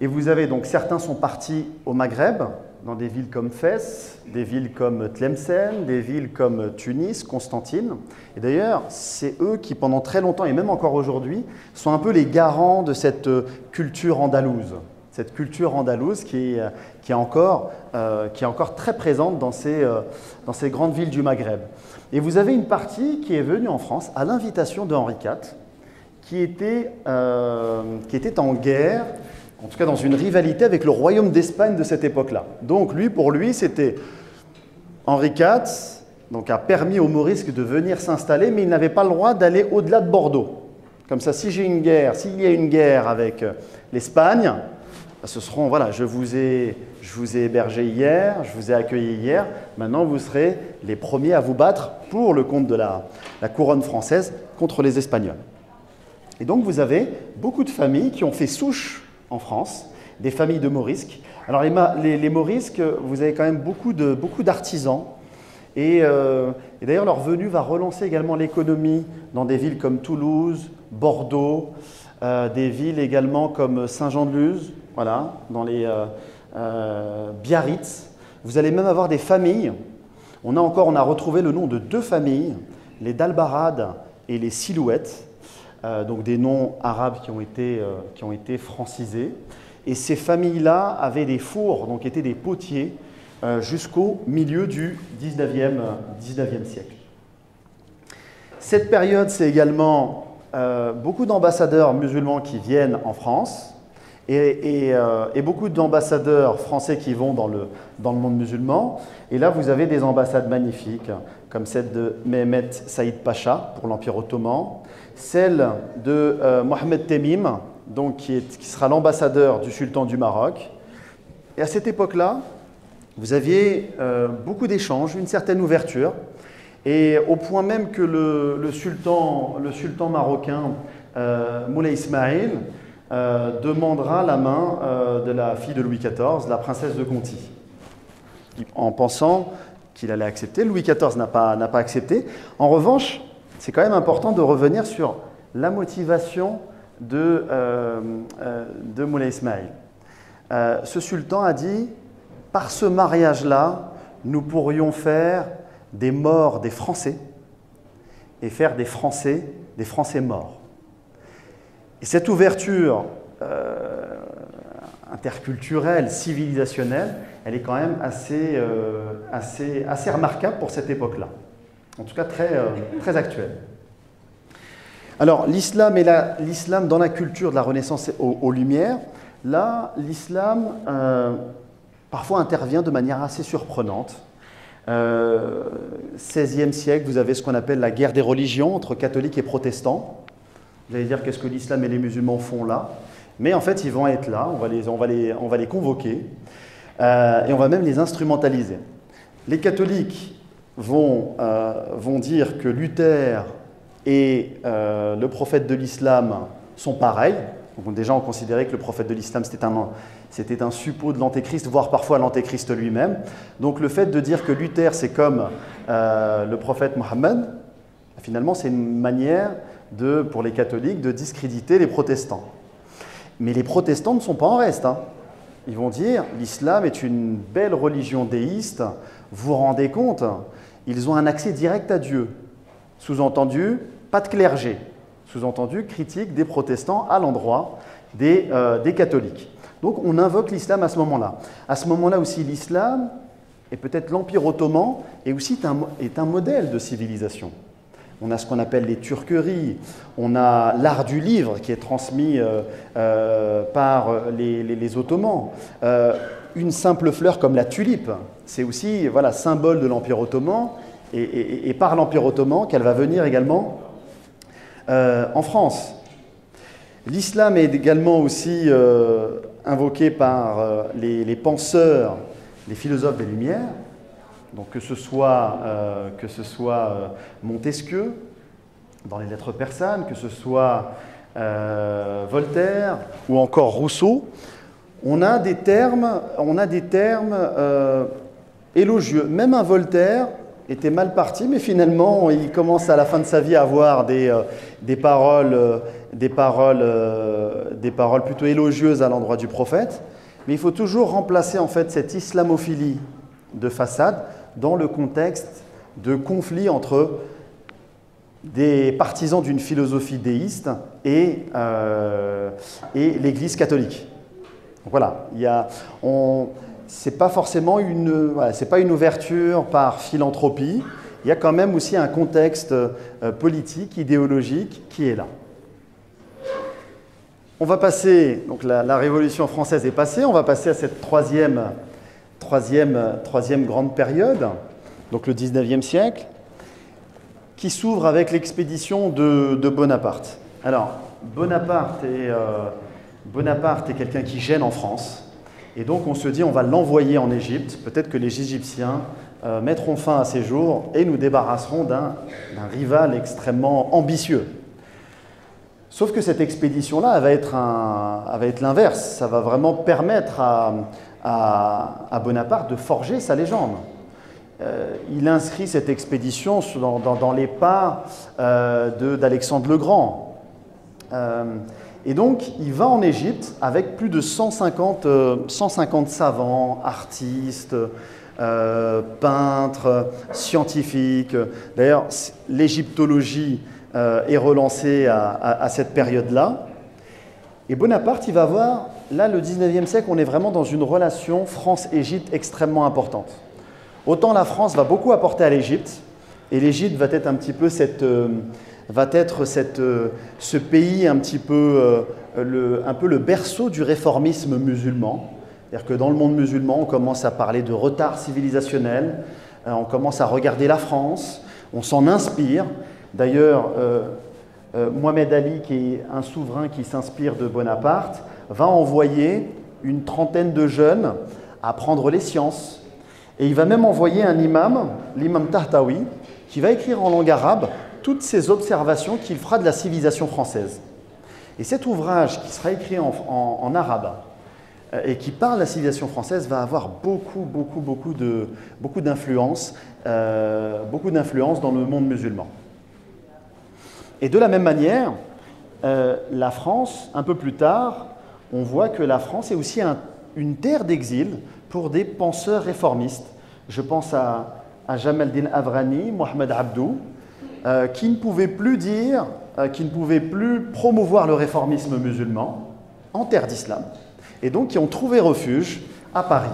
Et vous avez donc, certains sont partis au Maghreb, dans des villes comme Fès, des villes comme Tlemcen, des villes comme Tunis, Constantine. Et d'ailleurs, c'est eux qui, pendant très longtemps, et même encore aujourd'hui, sont un peu les garants de cette culture andalouse. Cette culture andalouse qui est encore très présente dans ces grandes villes du Maghreb. Et vous avez une partie qui est venue en France à l'invitation de Henri IV, qui était en guerre, en tout cas dans une rivalité avec le royaume d'Espagne de cette époque-là. Donc pour lui, c'était Henri IV, donc a permis aux morisques de venir s'installer, mais il n'avait pas le droit d'aller au-delà de Bordeaux. Comme ça, s'il y a une guerre avec l'Espagne, ce seront, voilà, je vous ai hébergé hier, je vous ai accueilli hier, maintenant vous serez les premiers à vous battre pour le compte de la couronne française contre les Espagnols. Et donc vous avez beaucoup de familles qui ont fait souche en France, des familles de morisques. Alors les morisques, vous avez quand même beaucoup d'artisans, et d'ailleurs leur venue va relancer également l'économie dans des villes comme Toulouse, Bordeaux, des villes également comme Saint-Jean-de-Luz, voilà, dans les Biarritz. Vous allez même avoir des familles. On a retrouvé le nom de deux familles, les d'Albarade et les Silhouettes, donc des noms arabes qui ont été francisés. Et ces familles-là avaient des fours, donc étaient des potiers, jusqu'au milieu du 19e siècle. Cette période, c'est également beaucoup d'ambassadeurs musulmans qui viennent en France et beaucoup d'ambassadeurs français qui vont dans le monde musulman. Et là, vous avez des ambassades magnifiques, comme celle de Mehmet Saïd Pacha pour l'Empire ottoman, celle de Mohamed Temim, donc qui sera l'ambassadeur du sultan du Maroc. Et à cette époque-là, vous aviez beaucoup d'échanges, une certaine ouverture, et au point même que le sultan marocain, Moulay Ismail, demandera la main de la fille de Louis XIV, la princesse de Conti, en pensant qu'il allait accepter. Louis XIV n'a pas accepté. En revanche, c'est quand même important de revenir sur la motivation de Moulay Ismail. Ce sultan a dit, par ce mariage-là, nous pourrions faire des morts des Français et faire des Français morts. Et cette ouverture interculturelle, civilisationnelle, elle est quand même assez remarquable pour cette époque-là. En tout cas, très actuelle. Alors, l'islam dans la culture de la Renaissance aux Lumières, là, l'islam parfois intervient de manière assez surprenante. XVIe siècle, vous avez ce qu'on appelle la guerre des religions entre catholiques et protestants. Vous allez dire qu'est-ce que l'islam et les musulmans font là? Mais en fait, ils vont être là, on va les convoquer et on va même les instrumentaliser. Les catholiques vont dire que Luther et le prophète de l'islam sont pareils. Donc déjà, on considérait que le prophète de l'islam, c'était un suppôt de l'antéchrist, voire parfois l'antéchrist lui-même. Donc le fait de dire que Luther, c'est comme le prophète Mohammed, finalement, c'est une manière pour les catholiques de discréditer les protestants. Mais les protestants ne sont pas en reste. Hein. Ils vont dire l'islam est une belle religion déiste, vous vous rendez compte? Ils ont un accès direct à Dieu. Sous-entendu, pas de clergé. Sous-entendu, critique des protestants à l'endroit des catholiques. Donc on invoque l'islam à ce moment-là. À ce moment-là aussi, l'islam, et peut-être l'Empire ottoman, est un modèle de civilisation. On a ce qu'on appelle les turqueries, on a l'art du livre qui est transmis par les Ottomans. Une simple fleur comme la tulipe, c'est aussi voilà, symbole de l'Empire ottoman, et par l'Empire ottoman qu'elle va venir également en France. L'islam est également aussi invoqué par les penseurs, les philosophes des Lumières, donc que ce soit Montesquieu dans les lettres persanes, que ce soit Voltaire ou encore Rousseau. On a des termes élogieux. Même un Voltaire était mal parti, mais finalement, il commence à la fin de sa vie à avoir des paroles plutôt élogieuses à l'endroit du prophète. Mais il faut toujours remplacer en fait cette islamophilie de façade dans le contexte de conflit entre des partisans d'une philosophie déiste et l'Église catholique. Donc voilà, c'est pas forcément c'est pas une ouverture par philanthropie. Il y a quand même aussi un contexte politique, idéologique qui est là. On va passer, donc la Révolution française est passée, on va passer à cette troisième grande période, donc le 19e siècle, qui s'ouvre avec l'expédition de Bonaparte. Alors, Bonaparte est quelqu'un qui gêne en France, et donc on se dit on va l'envoyer en Égypte, peut-être que les Égyptiens mettront fin à ses jours et nous débarrasseront d'un rival extrêmement ambitieux. Sauf que cette expédition-là, elle va être l'inverse. Ça va vraiment permettre à Bonaparte de forger sa légende. Il inscrit cette expédition dans les pas d'Alexandre le Grand. Et donc, il va en Égypte avec plus de 150 savants, artistes, peintres, scientifiques. D'ailleurs, l'égyptologie est relancé à cette période-là. Et Bonaparte, il va avoir, là, le 19e siècle, on est vraiment dans une relation France-Égypte extrêmement importante. Autant la France va beaucoup apporter à l'Égypte, et l'Égypte va être un petit peu ce pays un peu le berceau du réformisme musulman. C'est-à-dire que dans le monde musulman, on commence à parler de retard civilisationnel, on commence à regarder la France, on s'en inspire. D'ailleurs, Mohamed Ali, qui est un souverain qui s'inspire de Bonaparte, va envoyer une trentaine de jeunes apprendre les sciences. Et il va même envoyer un imam, l'imam Tahtawi, qui va écrire en langue arabe toutes ces observations qu'il fera de la civilisation française. Et cet ouvrage, qui sera écrit en arabe et qui parle de la civilisation française, va avoir beaucoup d'influence dans le monde musulman. Et de la même manière, la France, un peu plus tard, on voit que la France est aussi une terre d'exil pour des penseurs réformistes. Je pense à Jamal Din Avrani, Mohamed Abdou, qui ne pouvaient plus promouvoir le réformisme musulman en terre d'islam, et donc qui ont trouvé refuge à Paris.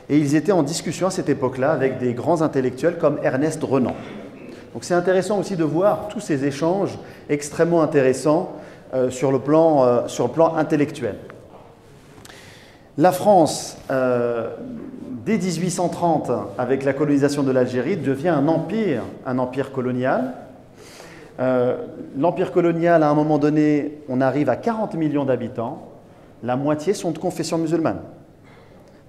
Et ils étaient en discussion à cette époque-là avec des grands intellectuels comme Ernest Renan. Donc c'est intéressant aussi de voir tous ces échanges extrêmement intéressants sur le plan intellectuel. La France, dès 1830, avec la colonisation de l'Algérie, devient un empire colonial. L'empire colonial, à un moment donné, on arrive à 40 millions d'habitants. La moitié sont de confession musulmane.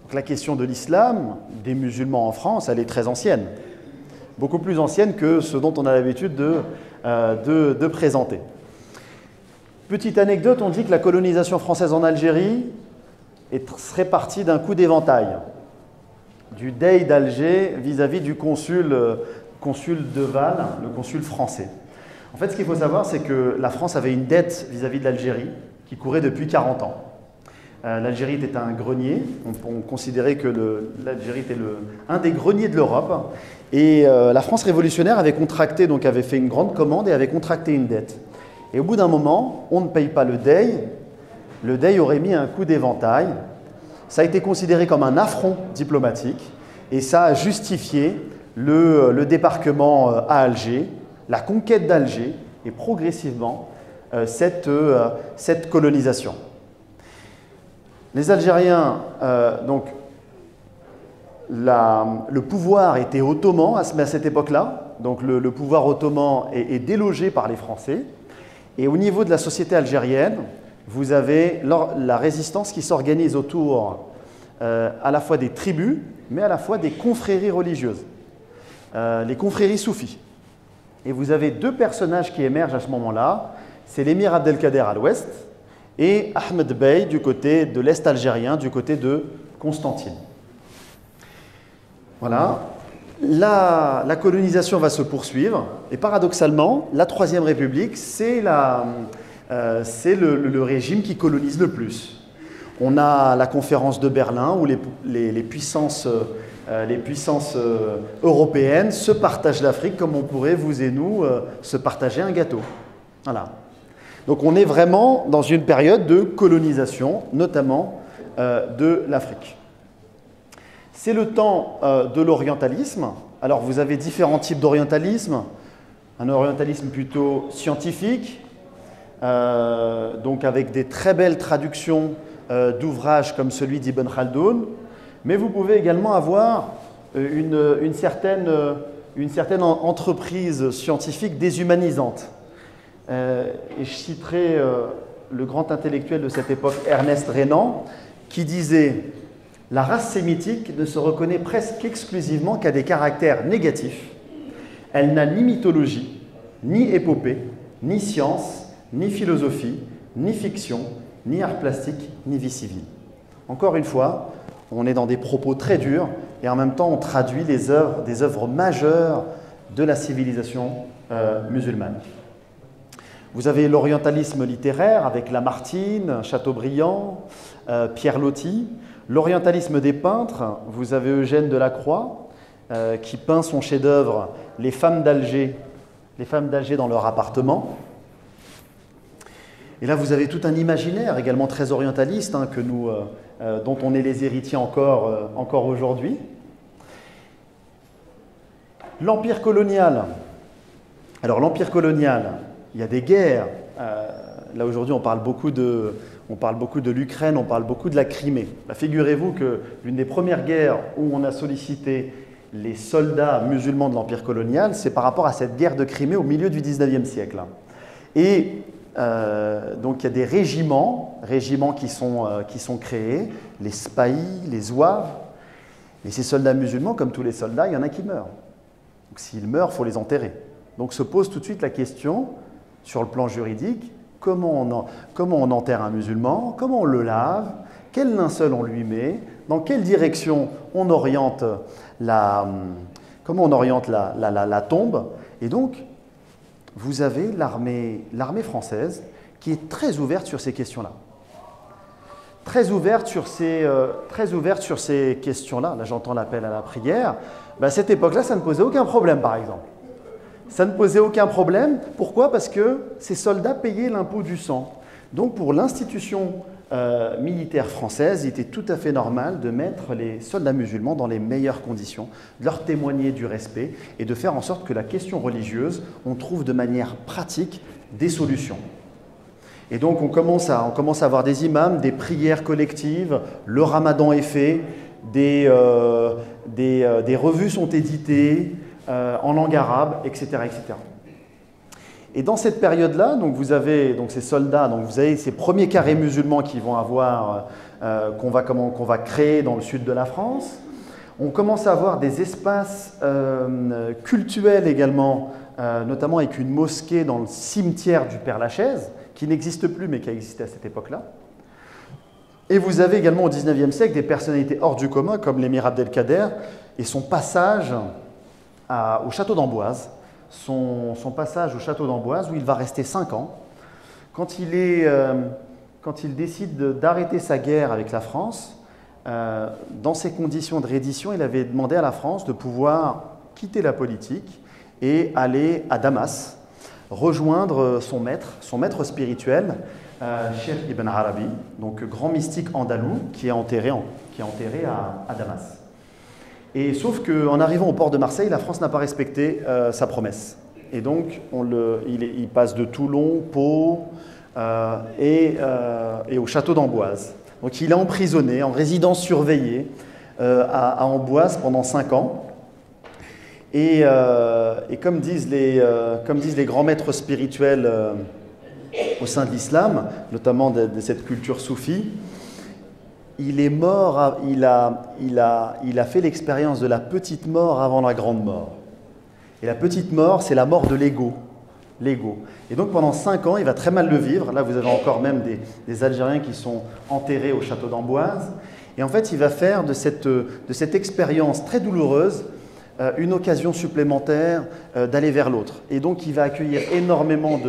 Donc la question de l'islam, des musulmans en France, elle est très ancienne. Beaucoup plus ancienne que ce dont on a l'habitude de présenter. Petite anecdote, on dit que la colonisation française en Algérie serait partie d'un coup d'éventail, du dey d'Alger vis-à-vis du consul Deval, le consul français. En fait, ce qu'il faut savoir, c'est que la France avait une dette vis-à-vis de l'Algérie qui courait depuis 40 ans. L'Algérie était un grenier. On considérait que l'Algérie était un des greniers de l'Europe. Et la France révolutionnaire avait contracté, donc avait fait une grande commande et avait contracté une dette. Et au bout d'un moment, on ne paye pas le DEI. Le DEI aurait mis un coup d'éventail. Ça a été considéré comme un affront diplomatique et ça a justifié le débarquement à Alger, la conquête d'Alger et progressivement cette colonisation. Les Algériens, donc, le pouvoir était ottoman à cette époque-là, donc le pouvoir ottoman est délogé par les Français. Et au niveau de la société algérienne, vous avez la résistance qui s'organise autour à la fois des tribus, mais à la fois des confréries religieuses, les confréries soufis. Et vous avez deux personnages qui émergent à ce moment-là, c'est l'émir Abdelkader à l'ouest et Ahmed Bey du côté de l'est algérien, du côté de Constantine. Voilà. La colonisation va se poursuivre et paradoxalement, la Troisième République, c'est le régime qui colonise le plus. On a la conférence de Berlin où les puissances européennes se partagent l'Afrique comme on pourrait, vous et nous, se partager un gâteau. Voilà. Donc on est vraiment dans une période de colonisation, notamment de l'Afrique. C'est le temps de l'orientalisme. Alors vous avez différents types d'orientalisme. Un orientalisme plutôt scientifique, donc avec des très belles traductions d'ouvrages comme celui d'Ibn Khaldoun, mais vous pouvez également avoir une certaine entreprise scientifique déshumanisante. Et je citerai le grand intellectuel de cette époque, Ernest Renan, qui disait « La race sémitique ne se reconnaît presque exclusivement qu'à des caractères négatifs. Elle n'a ni mythologie, ni épopée, ni science, ni philosophie, ni fiction, ni art plastique, ni vie civile. » Encore une fois, on est dans des propos très durs et en même temps on traduit des œuvres majeures de la civilisation musulmane. Vous avez l'orientalisme littéraire avec Lamartine, Chateaubriand, Pierre Loti. L'orientalisme des peintres, vous avez Eugène Delacroix qui peint son chef-d'œuvre « Les femmes d'Alger dans leur appartement ». Et là, vous avez tout un imaginaire également très orientaliste dont on est les héritiers encore aujourd'hui. L'Empire colonial. Alors l'Empire colonial, il y a des guerres. Là aujourd'hui, on parle beaucoup de l'Ukraine, on parle beaucoup de la Crimée. Bah, figurez-vous que l'une des premières guerres où on a sollicité les soldats musulmans de l'Empire colonial, c'est par rapport à cette guerre de Crimée au milieu du 19e siècle. Et donc il y a des régiments qui sont créés, les spahis, les zouaves. Et ces soldats musulmans, comme tous les soldats, il y en a qui meurent. Donc s'ils meurent, il faut les enterrer. Donc se pose tout de suite la question, sur le plan juridique, comment on enterre un musulman, comment on le lave, quel linceul on lui met, dans quelle direction on oriente la tombe. Et donc, vous avez l'armée française qui est très ouverte sur ces questions-là. Très ouverte sur ces questions-là. Là, j'entends l'appel à la prière. À cette époque-là, ça ne posait aucun problème, par exemple. Ça ne posait aucun problème. Pourquoi? Parce que ces soldats payaient l'impôt du sang. Donc, pour l'institution militaire française, il était tout à fait normal de mettre les soldats musulmans dans les meilleures conditions, de leur témoigner du respect et de faire en sorte que la question religieuse, on trouve de manière pratique des solutions. Et donc, on commence à avoir des imams, des prières collectives, le ramadan est fait, des revues sont éditées en langue arabe, etc., etc. Et dans cette période-là, donc vous avez ces soldats, donc vous avez ces premiers carrés musulmans qui vont qu'on va créer dans le sud de la France. On commence à avoir des espaces cultuels également, notamment avec une mosquée dans le cimetière du Père-Lachaise, qui n'existe plus mais qui a existé à cette époque-là. Et vous avez également au XIXe siècle des personnalités hors du commun comme l'émir Abdelkader et son passage au château d'Amboise. Son passage au château d'Amboise où il va rester 5 ans. Quand il est quand il décide d'arrêter sa guerre avec la France, dans ces conditions de reddition, il avait demandé à la France de pouvoir quitter la politique et aller à Damas, rejoindre son maître spirituel, Cheikh Ibn Arabi, donc grand mystique andalou qui est enterré à Damas. Et sauf qu'en arrivant au port de Marseille, la France n'a pas respecté sa promesse. Et donc, il passe de Toulon, Pau et au château d'Amboise. Donc, il est emprisonné en résidence surveillée à Amboise pendant 5 ans. Et comme disent les grands maîtres spirituels au sein de l'islam, notamment de cette culture soufie, il est mort, il a fait l'expérience de la petite mort avant la grande mort. Et la petite mort, c'est la mort de l'ego. Et donc pendant 5 ans, il va très mal le vivre. Là, vous avez encore même des Algériens qui sont enterrés au château d'Amboise. Et en fait, il va faire de cette expérience très douloureuse une occasion supplémentaire d'aller vers l'autre. Et donc, il va accueillir énormément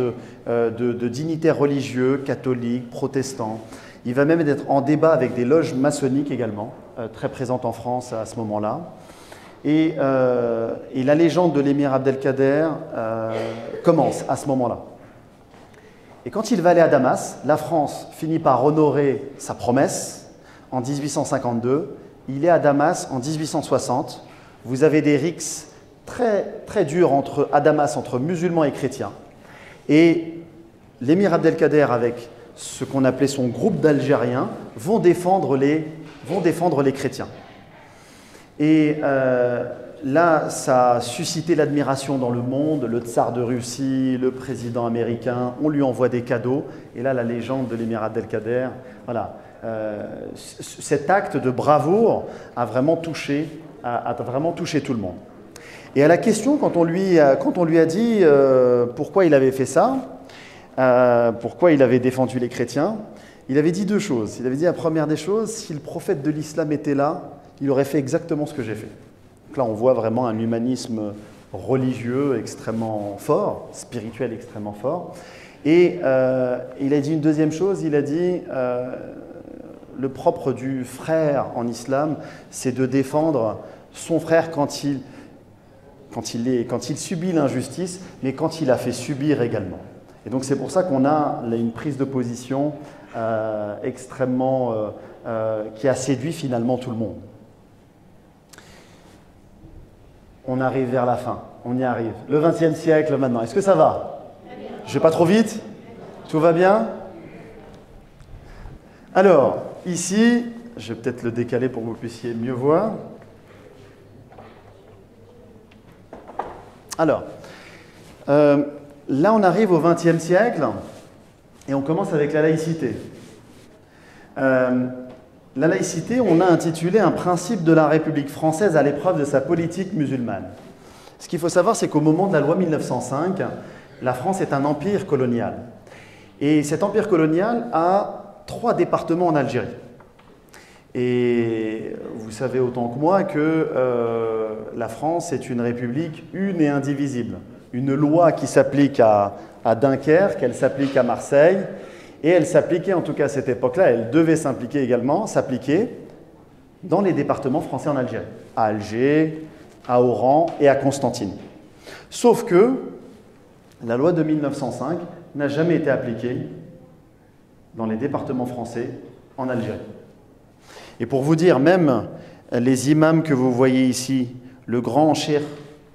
de dignitaires religieux, catholiques, protestants. Il va même être en débat avec des loges maçonniques également, très présentes en France à ce moment-là. Et la légende de l'émir Abdelkader commence à ce moment-là. Et quand il va aller à Damas, la France finit par honorer sa promesse en 1852. Il est à Damas en 1860. Vous avez des rixes très, très durs à Damas entre musulmans et chrétiens. Et l'émir Abdelkader, avec ce qu'on appelait son groupe d'Algériens, vont défendre les chrétiens. Et là, ça a suscité l'admiration dans le monde. Le tsar de Russie, le président américain, on lui envoie des cadeaux. Et là, la légende de l'émir Abdelkader, voilà. Cet acte de bravoure a vraiment touché tout le monde. Et à la question, quand on lui a dit pourquoi il avait fait ça, pourquoi il avait défendu les chrétiens, il avait dit 2 choses. Il avait dit la première des choses, si le prophète de l'islam était là, il aurait fait exactement ce que j'ai fait. Donc là, on voit vraiment un humanisme religieux extrêmement fort, spirituel extrêmement fort. Et il a dit une deuxième chose, il a dit le propre du frère en islam, c'est de défendre son frère quand il subit l'injustice, mais quand il a fait subir également. Et donc c'est pour ça qu'on a une prise de position extrêmement qui a séduit finalement tout le monde. On arrive vers la fin, on y arrive. Le XXe siècle maintenant, est-ce que ça va? Je vais pas trop vite? Tout va bien? Alors, ici, je vais peut-être le décaler pour que vous puissiez mieux voir. Alors, là on arrive au XXe siècle et on commence avec la laïcité. La laïcité, on a intitulé un principe de la République française à l'épreuve de sa politique musulmane. Ce qu'il faut savoir, c'est qu'au moment de la loi 1905, la France est un empire colonial. Et cet empire colonial a 3 départements en Algérie. Et vous savez autant que moi que la France est une république une et indivisible. Une loi qui s'applique à Dunkerque, elle s'applique à Marseille, et elle s'appliquait, en tout cas à cette époque-là, elle devait s'appliquer également, dans les départements français en Algérie, à Alger, à Oran et à Constantine. Sauf que la loi de 1905 n'a jamais été appliquée dans les départements français en Algérie. Et pour vous dire, même les imams que vous voyez ici, le grand Cheikh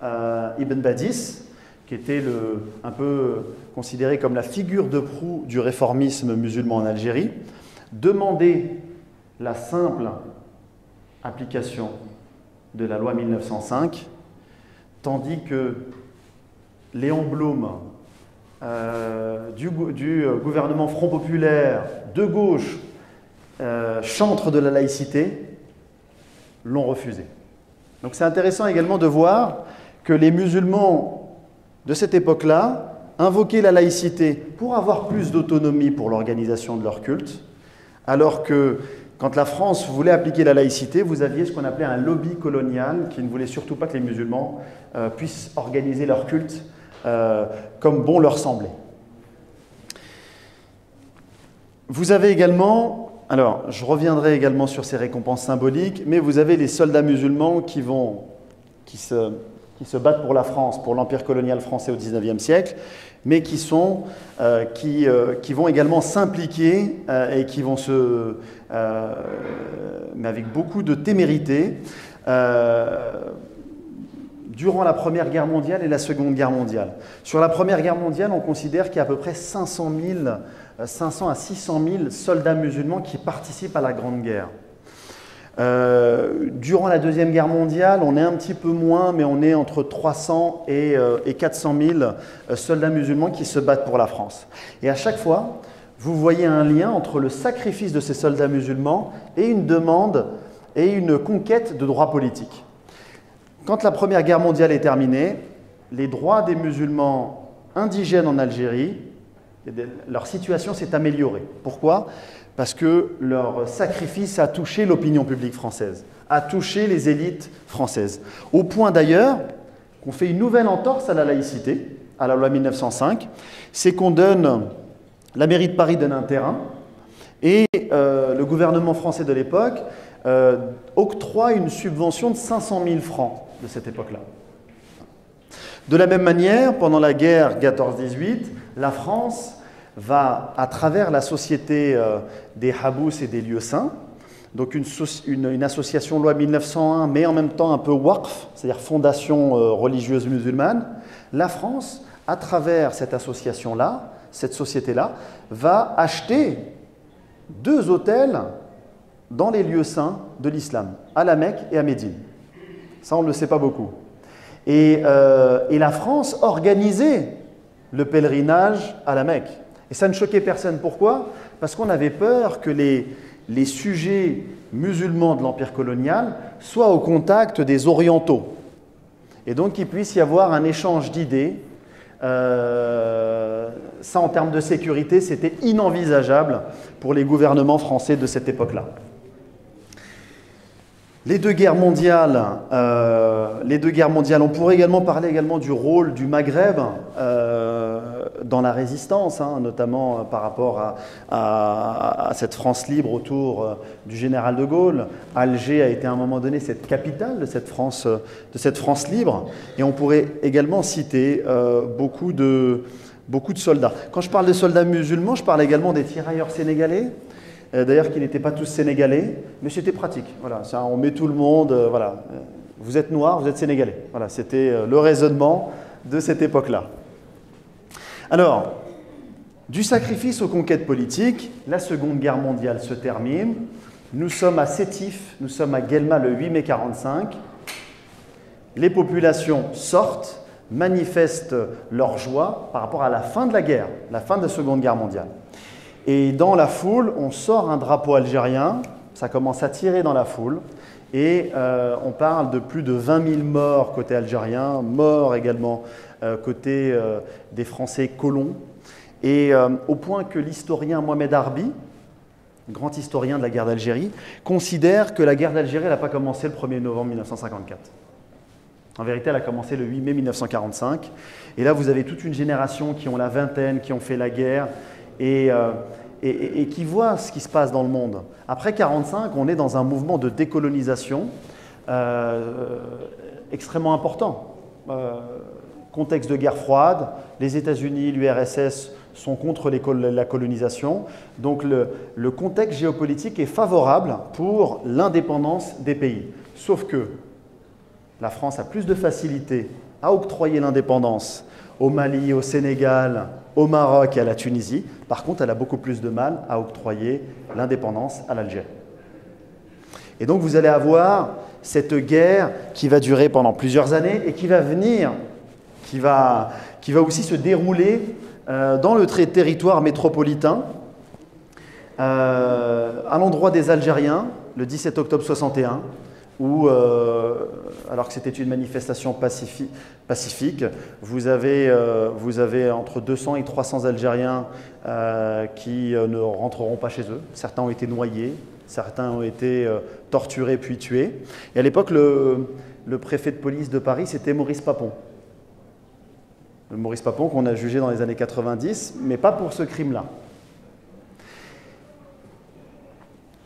Ibn Badis, qui était un peu considéré comme la figure de proue du réformisme musulman en Algérie, demandait la simple application de la loi 1905, tandis que Léon Blum, du gouvernement Front Populaire, de gauche, chantre de la laïcité, l'ont refusé. Donc c'est intéressant également de voir que les musulmans de cette époque-là invoquaient la laïcité pour avoir plus d'autonomie pour l'organisation de leur culte, alors que quand la France voulait appliquer la laïcité, vous aviez ce qu'on appelait un lobby colonial qui ne voulait surtout pas que les musulmans puissent organiser leur culte comme bon leur semblait. Vous avez également, alors je reviendrai également sur ces récompenses symboliques, mais vous avez les soldats musulmans qui se battent pour la France, pour l'empire colonial français au XIXe siècle, mais qui vont également s'impliquer et qui vont mais avec beaucoup de témérité, durant la Première Guerre mondiale et la Seconde Guerre mondiale. Sur la Première Guerre mondiale, on considère qu'il y a à peu près 500 à 600 000 soldats musulmans qui participent à la Grande Guerre. Durant la Deuxième Guerre mondiale, on est un petit peu moins, mais on est entre 300 et 400 000 soldats musulmans qui se battent pour la France. Et à chaque fois, vous voyez un lien entre le sacrifice de ces soldats musulmans et une demande et une conquête de droits politiques. Quand la Première Guerre mondiale est terminée, les droits des musulmans indigènes en Algérie, leur situation s'est améliorée. Pourquoi ? Parce que leur sacrifice a touché l'opinion publique française, a touché les élites françaises. Au point d'ailleurs qu'on fait une nouvelle entorse à la laïcité, à la loi 1905, c'est qu'on donne, la mairie de Paris donne un terrain, et le gouvernement français de l'époque octroie une subvention de 500 000 francs de cette époque-là. De la même manière, pendant la guerre 14-18, la France va, à travers la société des Habous et des lieux saints, donc une association loi 1901, mais en même temps un peu waqf, c'est-à-dire fondation religieuse musulmane, la France, à travers cette association-là, cette société-là, va acheter 2 hôtels dans les lieux saints de l'islam, à la Mecque et à Médine. Ça, on ne le sait pas beaucoup. Et la France organisait le pèlerinage à la Mecque. Et ça ne choquait personne. Pourquoi ? Parce qu'on avait peur que les sujets musulmans de l'empire colonial soient au contact des orientaux. Et donc qu'il puisse y avoir un échange d'idées. Ça, en termes de sécurité, c'était inenvisageable pour les gouvernements français de cette époque-là. Les deux guerres mondiales, on pourrait également parler du rôle du Maghreb dans la résistance, notamment par rapport à cette France libre autour du général de Gaulle. Alger a été à un moment donné cette capitale de cette France libre. Et on pourrait également citer beaucoup de soldats. Quand je parle de soldats musulmans, je parle également des tirailleurs sénégalais. D'ailleurs, qui n'étaient pas tous sénégalais, mais c'était pratique. Voilà, ça, on met tout le monde, voilà. Vous êtes noir, vous êtes sénégalais. Voilà, c'était le raisonnement de cette époque-là. Alors, du sacrifice aux conquêtes politiques, la Seconde Guerre mondiale se termine. Nous sommes à Sétif, nous sommes à Guelma le 8 mai 1945. Les populations sortent, manifestent leur joie par rapport à la fin de la guerre, la fin de la Seconde Guerre mondiale. Et dans la foule, on sort un drapeau algérien, ça commence à tirer dans la foule, et on parle de plus de 20 000 morts côté algérien, morts également côté des Français colons, et au point que l'historien Mohamed Arbi, grand historien de la guerre d'Algérie, considère que la guerre d'Algérie n'a pas commencé le 1er novembre 1954. En vérité, elle a commencé le 8 mai 1945, et là vous avez toute une génération qui ont la vingtaine, qui ont fait la guerre, et qui voit ce qui se passe dans le monde. Après 1945, on est dans un mouvement de décolonisation extrêmement important. Contexte de guerre froide, les États-Unis, l'URSS sont contre la colonisation. Donc le contexte géopolitique est favorable pour l'indépendance des pays. Sauf que la France a plus de facilité à octroyer l'indépendance au Mali, au Sénégal, au Maroc et à la Tunisie. Par contre, elle a beaucoup plus de mal à octroyer l'indépendance à l'Algérie. Et donc, vous allez avoir cette guerre qui va durer pendant plusieurs années et qui va venir, qui va aussi se dérouler dans le territoire métropolitain, à l'endroit des Algériens, le 17 octobre 1961, où, alors que c'était une manifestation pacifique, vous avez entre 200 et 300 Algériens qui ne rentreront pas chez eux. Certains ont été noyés, certains ont été torturés puis tués. Et à l'époque, le préfet de police de Paris, c'était Maurice Papon. Maurice Papon qu'on a jugé dans les années 90, mais pas pour ce crime-là.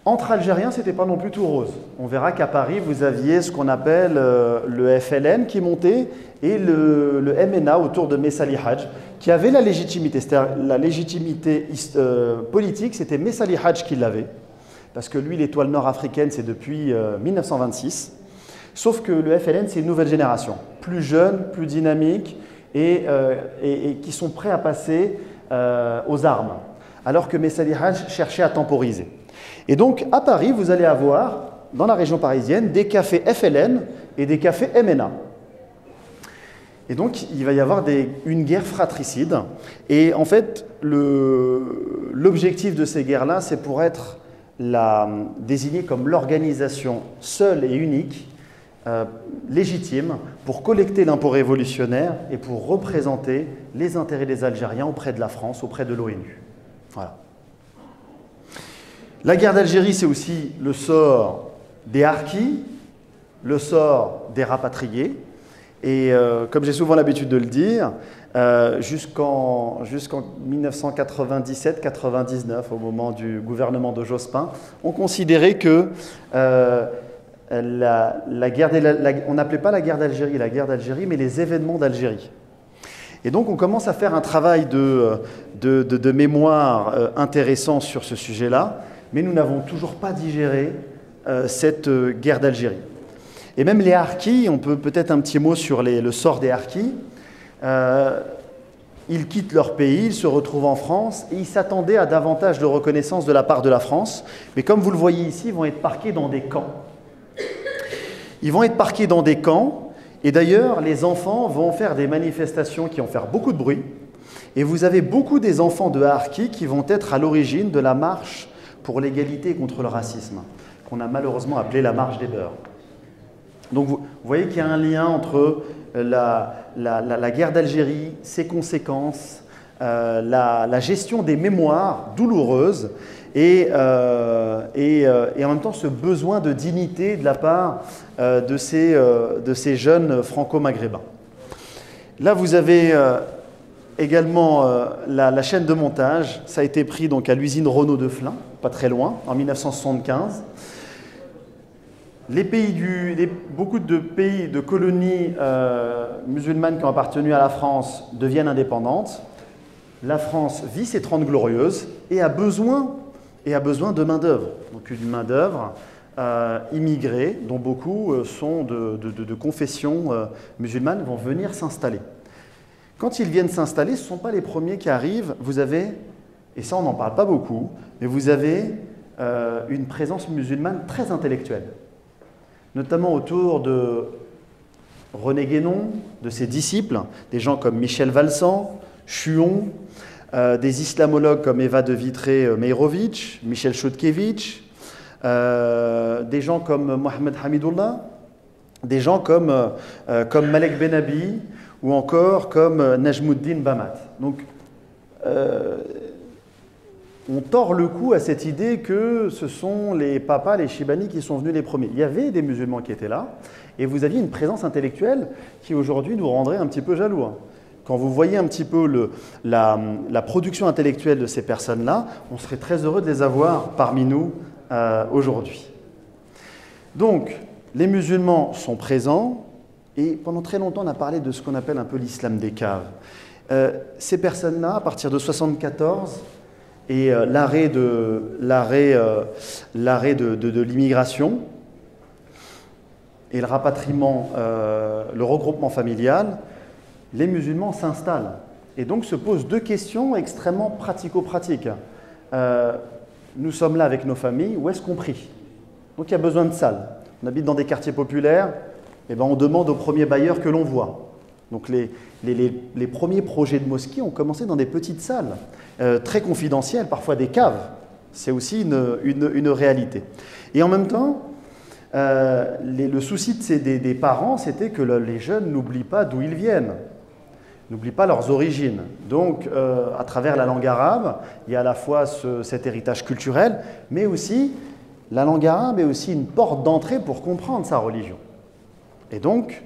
Entre Algériens, ce n'était pas non plus tout rose. On verra qu'à Paris, vous aviez ce qu'on appelle le FLN qui montait et le MNA autour de Messali Hadj, qui avait la légitimité. C'est-à-dire la légitimité politique, c'était Messali Hadj qui l'avait, parce que lui, l'étoile nord-africaine, c'est depuis 1926. Sauf que le FLN, c'est une nouvelle génération, plus jeune, plus dynamique et qui sont prêts à passer aux armes, alors que Messali Hadj cherchait à temporiser. Et donc, à Paris, vous allez avoir, dans la région parisienne, des cafés FLN et des cafés MNA. Et donc, il va y avoir une guerre fratricide. Et en fait, l'objectif de ces guerres-là, c'est pour être désignée comme l'organisation seule et unique, légitime, pour collecter l'impôt révolutionnaire et pour représenter les intérêts des Algériens auprès de la France, auprès de l'ONU. Voilà. La guerre d'Algérie, c'est aussi le sort des harkis, le sort des rapatriés. Et comme j'ai souvent l'habitude de le dire, jusqu'en 1997-99, au moment du gouvernement de Jospin, on considérait que on n'appelait pas la guerre d'Algérie, mais les événements d'Algérie. Et donc on commence à faire un travail de mémoire intéressant sur ce sujet-là, mais nous n'avons toujours pas digéré cette guerre d'Algérie. Et même les harkis, on peut peut-être un petit mot sur le sort des harkis. Ils quittent leur pays, ils se retrouvent en France, et ils s'attendaient à davantage de reconnaissance de la part de la France. Mais comme vous le voyez ici, ils vont être parqués dans des camps. Ils vont être parqués dans des camps, et d'ailleurs, les enfants vont faire des manifestations qui vont faire beaucoup de bruit. Et vous avez beaucoup des enfants de harkis qui vont être à l'origine de la marche pour l'égalité contre le racisme, qu'on a malheureusement appelée la marche des beurs. Donc vous voyez qu'il y a un lien entre la guerre d'Algérie, ses conséquences, la gestion des mémoires douloureuses et en même temps ce besoin de dignité de la part de ces jeunes franco-maghrébins. Là, vous avez également la chaîne de montage. Ça a été pris donc à l'usine Renault de Flins, pas très loin, en 1975. Beaucoup de pays, de colonies musulmanes qui ont appartenu à la France deviennent indépendantes. La France vit ses 30 glorieuses et a besoin de main-d'œuvre. Donc une main-d'œuvre immigrée, dont beaucoup sont de confession musulmane, vont venir s'installer. Quand ils viennent s'installer, ce ne sont pas les premiers qui arrivent. Vous avez, et ça on n'en parle pas beaucoup, mais vous avez une présence musulmane très intellectuelle, notamment autour de René Guénon, de ses disciples, des gens comme Michel Valsan, Chuon, des islamologues comme Eva de Vitré-Meirovitch, Michel Chodkiewicz, des gens comme Mohamed Hamidullah, des gens comme Malek Benabi ou encore comme Najmuddin Bamat. Donc, on tord le cou à cette idée que ce sont les papas, les Chibani qui sont venus les premiers. Il y avait des musulmans qui étaient là, et vous aviez une présence intellectuelle qui aujourd'hui nous rendrait un petit peu jaloux. Quand vous voyez un petit peu la production intellectuelle de ces personnes-là, on serait très heureux de les avoir parmi nous aujourd'hui. Donc, les musulmans sont présents, et pendant très longtemps, on a parlé de ce qu'on appelle un peu l'islam des caves. Ces personnes-là, à partir de 1974, et l'arrêt de l'immigration et le rapatriement, le regroupement familial, les musulmans s'installent. Et donc se posent deux questions extrêmement pratico-pratiques. Nous sommes là avec nos familles, où est-ce qu'on prie? Donc il y a besoin de salles. On habite dans des quartiers populaires, et ben on demande aux premiers bailleurs que l'on voit. Donc les premiers projets de mosquées ont commencé dans des petites salles, très confidentielles, parfois des caves. C'est aussi une réalité. Et en même temps, le souci des parents, c'était que les jeunes n'oublient pas d'où ils viennent, n'oublient pas leurs origines. Donc, à travers la langue arabe, il y a à la fois cet héritage culturel, mais aussi, la langue arabe est aussi une porte d'entrée pour comprendre sa religion. Et donc,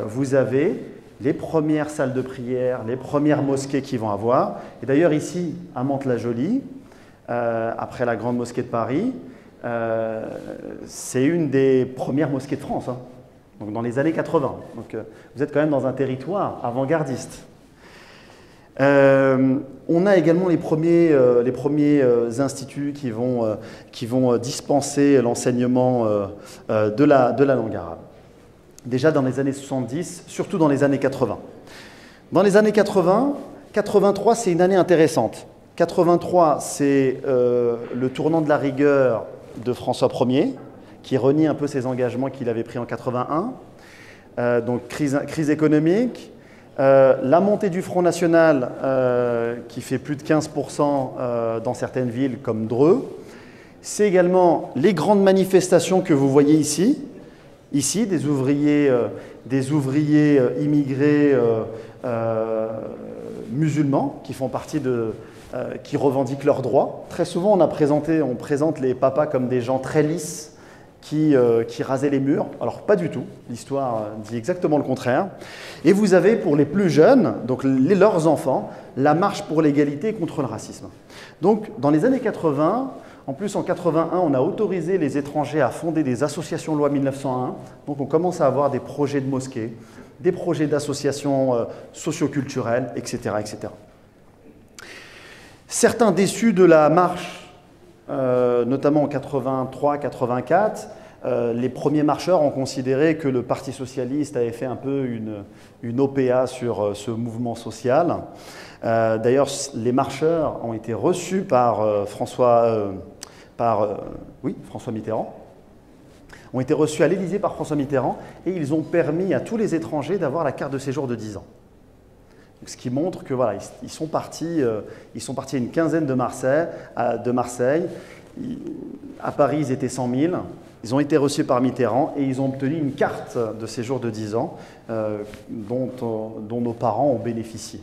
vous avez les premières salles de prière, les premières mosquées qui vont avoir. Et d'ailleurs, ici, à Mantes-la-Jolie, après la grande mosquée de Paris, c'est une des premières mosquées de France, hein, donc dans les années 80. Donc vous êtes quand même dans un territoire avant-gardiste. On a également les premiers instituts qui vont dispenser l'enseignement de la langue arabe. Déjà dans les années 70, surtout dans les années 80. Dans les années 80, 83, c'est une année intéressante. 83, c'est le tournant de la rigueur de François Ier, qui renie un peu ses engagements qu'il avait pris en 81. Donc crise économique, la montée du Front National qui fait plus de 15% dans certaines villes comme Dreux. C'est également les grandes manifestations que vous voyez ici. Ici, des ouvriers immigrés musulmans qui font partie qui revendiquent leurs droits. Très souvent, on présente les papas comme des gens très lisses qui rasaient les murs. Alors, pas du tout. L'histoire dit exactement le contraire. Et vous avez, pour les plus jeunes, donc leurs enfants, la marche pour l'égalité et contre le racisme. Donc, dans les années 80, en plus, en 81, on a autorisé les étrangers à fonder des associations loi 1901. Donc, on commence à avoir des projets de mosquées, des projets d'associations socioculturelles, etc., etc. Certains déçus de la marche, notamment en 83-84, les premiers marcheurs ont considéré que le Parti socialiste avait fait un peu une OPA sur ce mouvement social. D'ailleurs, les marcheurs ont été reçus par François Mitterrand, ont été reçus à l'Élysée par François Mitterrand, et ils ont permis à tous les étrangers d'avoir la carte de séjour de 10 ans. Donc, ce qui montre que voilà, ils sont partis à une quinzaine de Marseille. À Paris, ils étaient 100 000. Ils ont été reçus par Mitterrand et ils ont obtenu une carte de séjour de 10 ans dont nos parents ont bénéficié.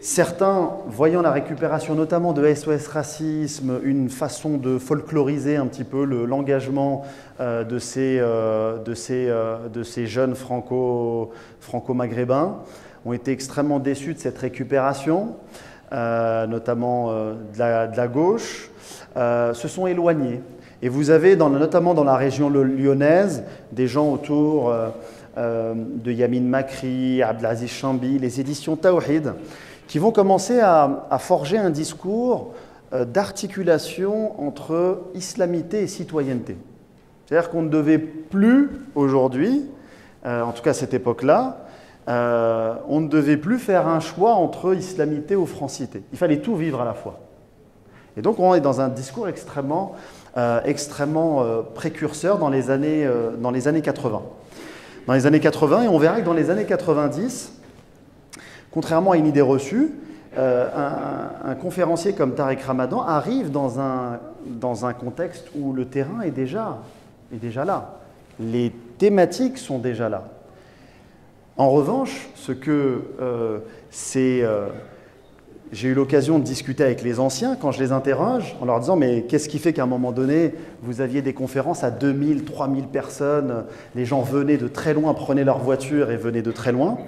Certains, voyant la récupération notamment de SOS Racisme, une façon de folkloriser un petit peu l'engagement de ces jeunes franco-maghrébins, ont été extrêmement déçus de cette récupération, notamment de la gauche, se sont éloignés. Et vous avez, notamment dans la région lyonnaise, des gens autour de Yamin Makri, Abdelaziz Chambi, les éditions Tawhid, qui vont commencer à forger un discours d'articulation entre islamité et citoyenneté. C'est-à-dire qu'on ne devait plus, aujourd'hui, en tout cas à cette époque-là, on ne devait plus faire un choix entre islamité ou francité. Il fallait tout vivre à la fois. Et donc on est dans un discours extrêmement précurseur dans les années 80. Dans les années 80, et on verra que dans les années 90, contrairement à une idée reçue, un conférencier comme Tariq Ramadan arrive dans un contexte où le terrain est déjà là. Les thématiques sont déjà là. En revanche, j'ai eu l'occasion de discuter avec les anciens quand je les interroge en leur disant « mais qu'est-ce qui fait qu'à un moment donné, vous aviez des conférences à 2000, 3000 personnes, les gens venaient de très loin, prenaient leur voiture et venaient de très loin ?»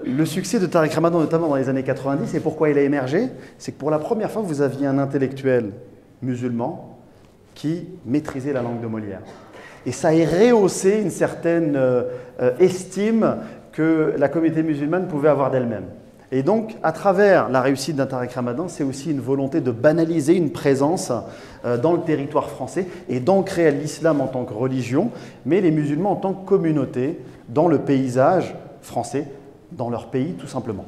Le succès de Tariq Ramadan, notamment dans les années 90, et pourquoi il a émergé, c'est que pour la première fois, vous aviez un intellectuel musulman qui maîtrisait la langue de Molière. Et ça a rehaussé une certaine estime que la communauté musulmane pouvait avoir d'elle-même. Et donc, à travers la réussite d'un Tariq Ramadan, c'est aussi une volonté de banaliser une présence dans le territoire français et d'ancrer l'islam en tant que religion, mais les musulmans en tant que communauté dans le paysage français, dans leur pays tout simplement.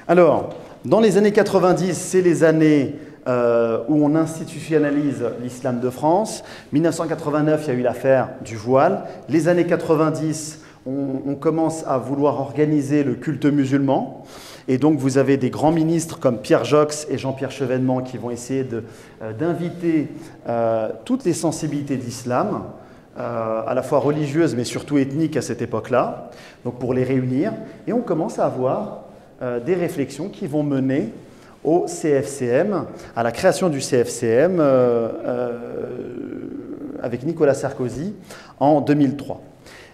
Alors, dans les années 90, c'est les années où on institutionnalise l'islam de France. 1989, il y a eu l'affaire du voile. Les années 90, on commence à vouloir organiser le culte musulman. Et donc, vous avez des grands ministres comme Pierre Joxe et Jean-Pierre Chevènement qui vont essayer d'inviter toutes les sensibilités d'islam, à la fois religieuses mais surtout ethniques à cette époque-là, donc pour les réunir. Et on commence à avoir des réflexions qui vont mener au CFCM, à la création du CFCM avec Nicolas Sarkozy en 2003.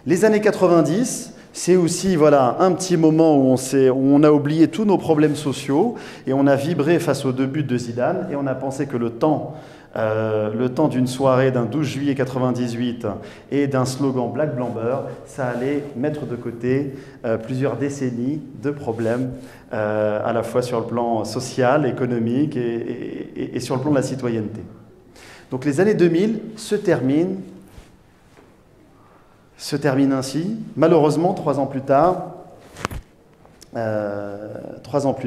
Les années 90, C'est aussi voilà, un petit moment où on a oublié tous nos problèmes sociaux et on a vibré face aux 2 buts de Zidane et on a pensé que le temps d'une soirée d'un 12 juillet 98 et d'un slogan Black Blamber, ça allait mettre de côté plusieurs décennies de problèmes à la fois sur le plan social, économique et sur le plan de la citoyenneté. Donc les années 2000 se terminent ainsi. Malheureusement, 4 ans plus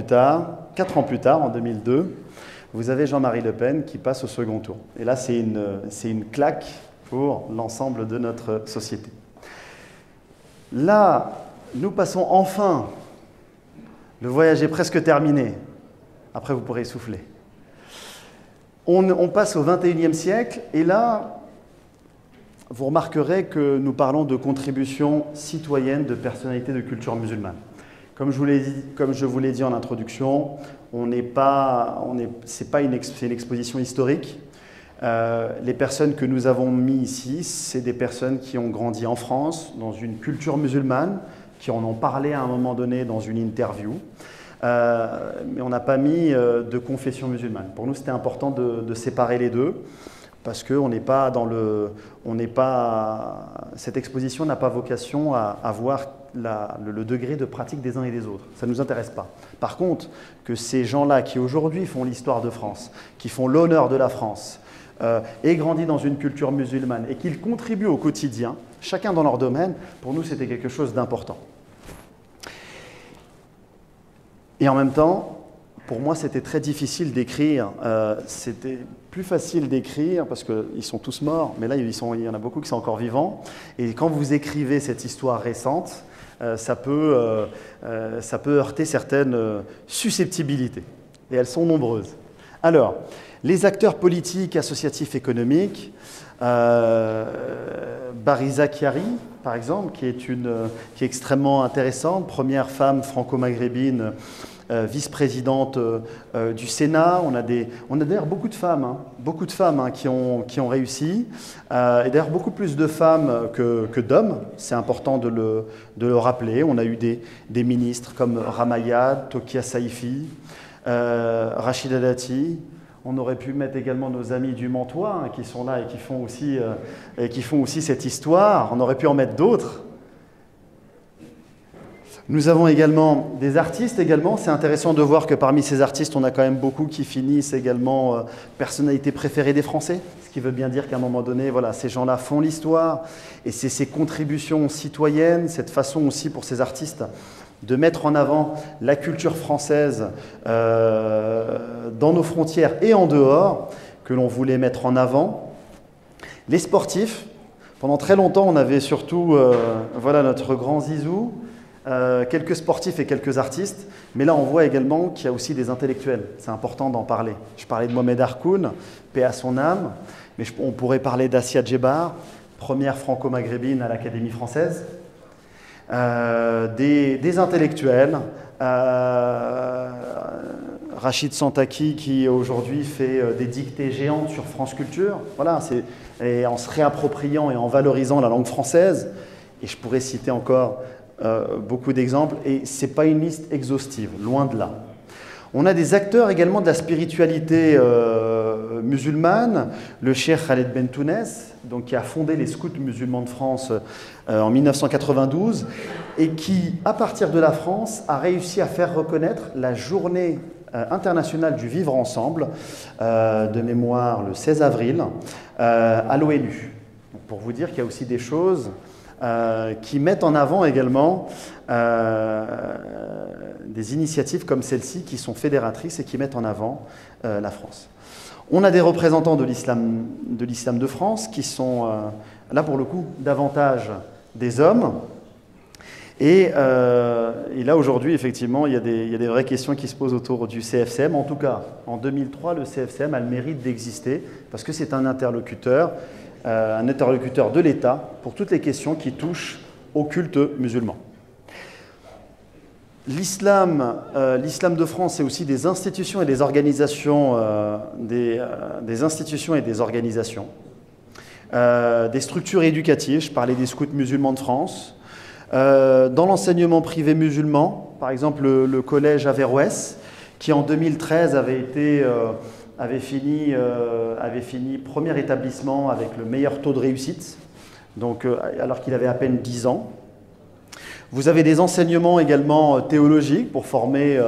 tard, en 2002, vous avez Jean-Marie Le Pen qui passe au second tour. Et là, c'est une claque pour l'ensemble de notre société. Là, nous passons enfin, le voyage est presque terminé. Après, vous pourrez souffler. On passe au XXIe siècle, et là, vous remarquerez que nous parlons de contributions citoyennes de personnalités de culture musulmane. Comme je vous l'ai dit en introduction, c'est une exposition historique. Les personnes que nous avons mis ici, c'est des personnes qui ont grandi en France, dans une culture musulmane, qui en ont parlé à un moment donné dans une interview. Mais on n'a pas mis de confession musulmane. Pour nous, c'était important de séparer les deux, parce que cette exposition n'a pas vocation à voir le degré de pratique des uns et des autres. Ça ne nous intéresse pas. Par contre, que ces gens-là qui aujourd'hui font l'histoire de France, qui font l'honneur de la France, aient grandi dans une culture musulmane et qu'ils contribuent au quotidien, chacun dans leur domaine, pour nous, c'était quelque chose d'important. Et en même temps, pour moi, c'était très difficile d'écrire. C'était plus facile d'écrire parce qu'ils sont tous morts, mais là, il y en a beaucoup qui sont encore vivants. Et quand vous écrivez cette histoire récente, ça peut heurter certaines susceptibilités. Et elles sont nombreuses. Alors, les acteurs politiques, associatifs, économiques, Bariza Chiari, par exemple, qui est extrêmement intéressante, première femme franco-maghrébine, vice-présidente du Sénat. On a d'ailleurs beaucoup de femmes qui ont réussi, et d'ailleurs beaucoup plus de femmes que d'hommes, c'est important de le rappeler. On a eu des ministres comme Ramayad, Tokia Saifi, Rachida Dati. On aurait pu mettre également nos amis du Mantois qui sont là et qui font aussi cette histoire. On aurait pu en mettre d'autres. Nous avons également des artistes également. C'est intéressant de voir que parmi ces artistes, on a quand même beaucoup qui finissent également personnalités préférées des Français. Ce qui veut bien dire qu'à un moment donné, voilà, ces gens-là font l'histoire. Et c'est ces contributions citoyennes, cette façon aussi pour ces artistes de mettre en avant la culture française dans nos frontières et en dehors, que l'on voulait mettre en avant. Les sportifs, pendant très longtemps, on avait surtout notre grand Zizou, quelques sportifs et quelques artistes, mais là on voit également qu'il y a aussi des intellectuels, c'est important d'en parler. Je parlais de Mohamed Harkoun, paix à son âme, mais on pourrait parler d'Assia Djebar, première franco-maghrébine à l'Académie française, des intellectuels, Rachid Santaki qui aujourd'hui fait des dictées géantes sur France Culture, voilà, et en se réappropriant et en valorisant la langue française, et je pourrais citer encore beaucoup d'exemples, et ce n'est pas une liste exhaustive, loin de là. On a des acteurs également de la spiritualité musulmane, le cheikh Khaled Bentounès, donc qui a fondé les scouts musulmans de France en 1992, et qui, à partir de la France, a réussi à faire reconnaître la journée internationale du vivre ensemble, de mémoire le 16 avril, à l'ONU. Pour vous dire qu'il y a aussi des choses qui mettent en avant également des initiatives comme celle-ci qui sont fédératrices et qui mettent en avant la France. On a des représentants de l'islam de France qui sont, là pour le coup, davantage des hommes. Et là aujourd'hui, effectivement, il y a des vraies questions qui se posent autour du CFCM. En tout cas, en 2003, le CFCM a le mérite d'exister parce que c'est un interlocuteur de l'État pour toutes les questions qui touchent au culte musulman. L'islam de France, c'est aussi des institutions et des organisations, des structures éducatives. Je parlais des scouts musulmans de France, Dans l'enseignement privé musulman, par exemple le collège Averroès, qui en 2013 avait fini premier établissement avec le meilleur taux de réussite, donc, alors qu'il avait à peine 10 ans. Vous avez des enseignements également théologiques pour former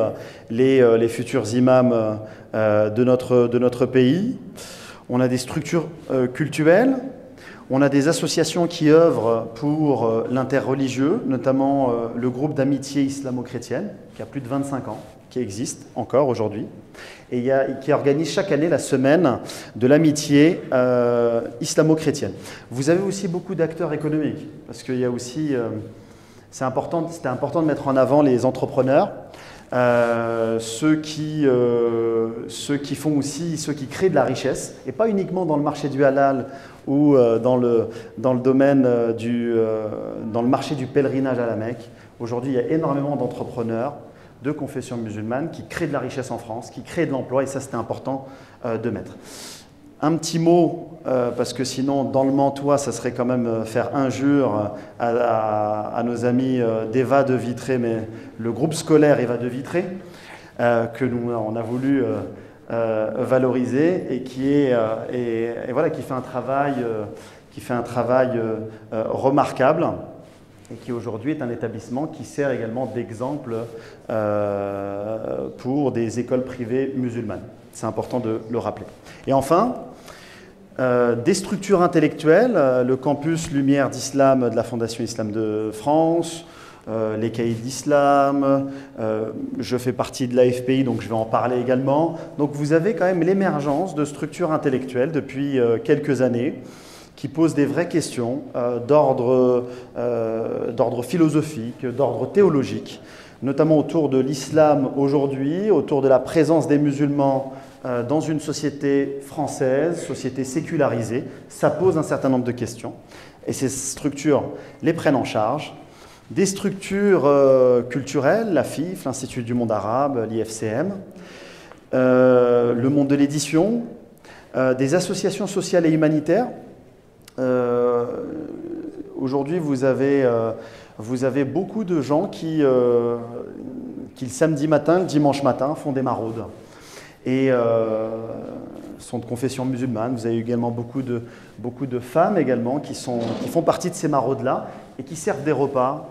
les futurs imams de notre pays. On a des structures cultuelles. On a des associations qui œuvrent pour l'interreligieux, notamment le groupe d'amitié islamo-chrétienne, qui a plus de 25 ans, qui existe encore aujourd'hui, et qui organise chaque année la semaine de l'amitié islamo-chrétienne. Vous avez aussi beaucoup d'acteurs économiques, parce qu'il y a aussi... c'était important de mettre en avant les entrepreneurs, ceux qui créent de la richesse, et pas uniquement dans le marché du halal ou dans le marché du pèlerinage à la Mecque. Aujourd'hui, il y a énormément d'entrepreneurs de confession musulmane qui créent de la richesse en France, qui créent de l'emploi, et ça, c'était important de mettre. Un petit mot, parce que sinon, dans le Mantois, ça serait quand même faire injure à nos amis d'Eva de Vitré, mais le groupe scolaire Eva de Vitré, que on a voulu valoriser et qui fait un travail remarquable, et qui aujourd'hui est un établissement qui sert également d'exemple pour des écoles privées musulmanes. C'est important de le rappeler. Et enfin, des structures intellectuelles, le campus Lumière d'Islam de la Fondation Islam de France, les cahiers d'Islam, je fais partie de l'AFPI, donc je vais en parler également. Donc vous avez quand même l'émergence de structures intellectuelles depuis quelques années qui posent des vraies questions d'ordre philosophique, d'ordre théologique, notamment autour de l'islam aujourd'hui, autour de la présence des musulmans dans une société française, société sécularisée. Ça pose un certain nombre de questions, et ces structures les prennent en charge. Des structures culturelles, la FIF, l'Institut du monde arabe, l'IFCM, le monde de l'édition, des associations sociales et humanitaires. Aujourd'hui, vous avez beaucoup de gens qui le samedi matin, le dimanche matin, font des maraudes et sont de confession musulmane. Vous avez également beaucoup de femmes également qui font partie de ces maraudes-là et qui servent des repas,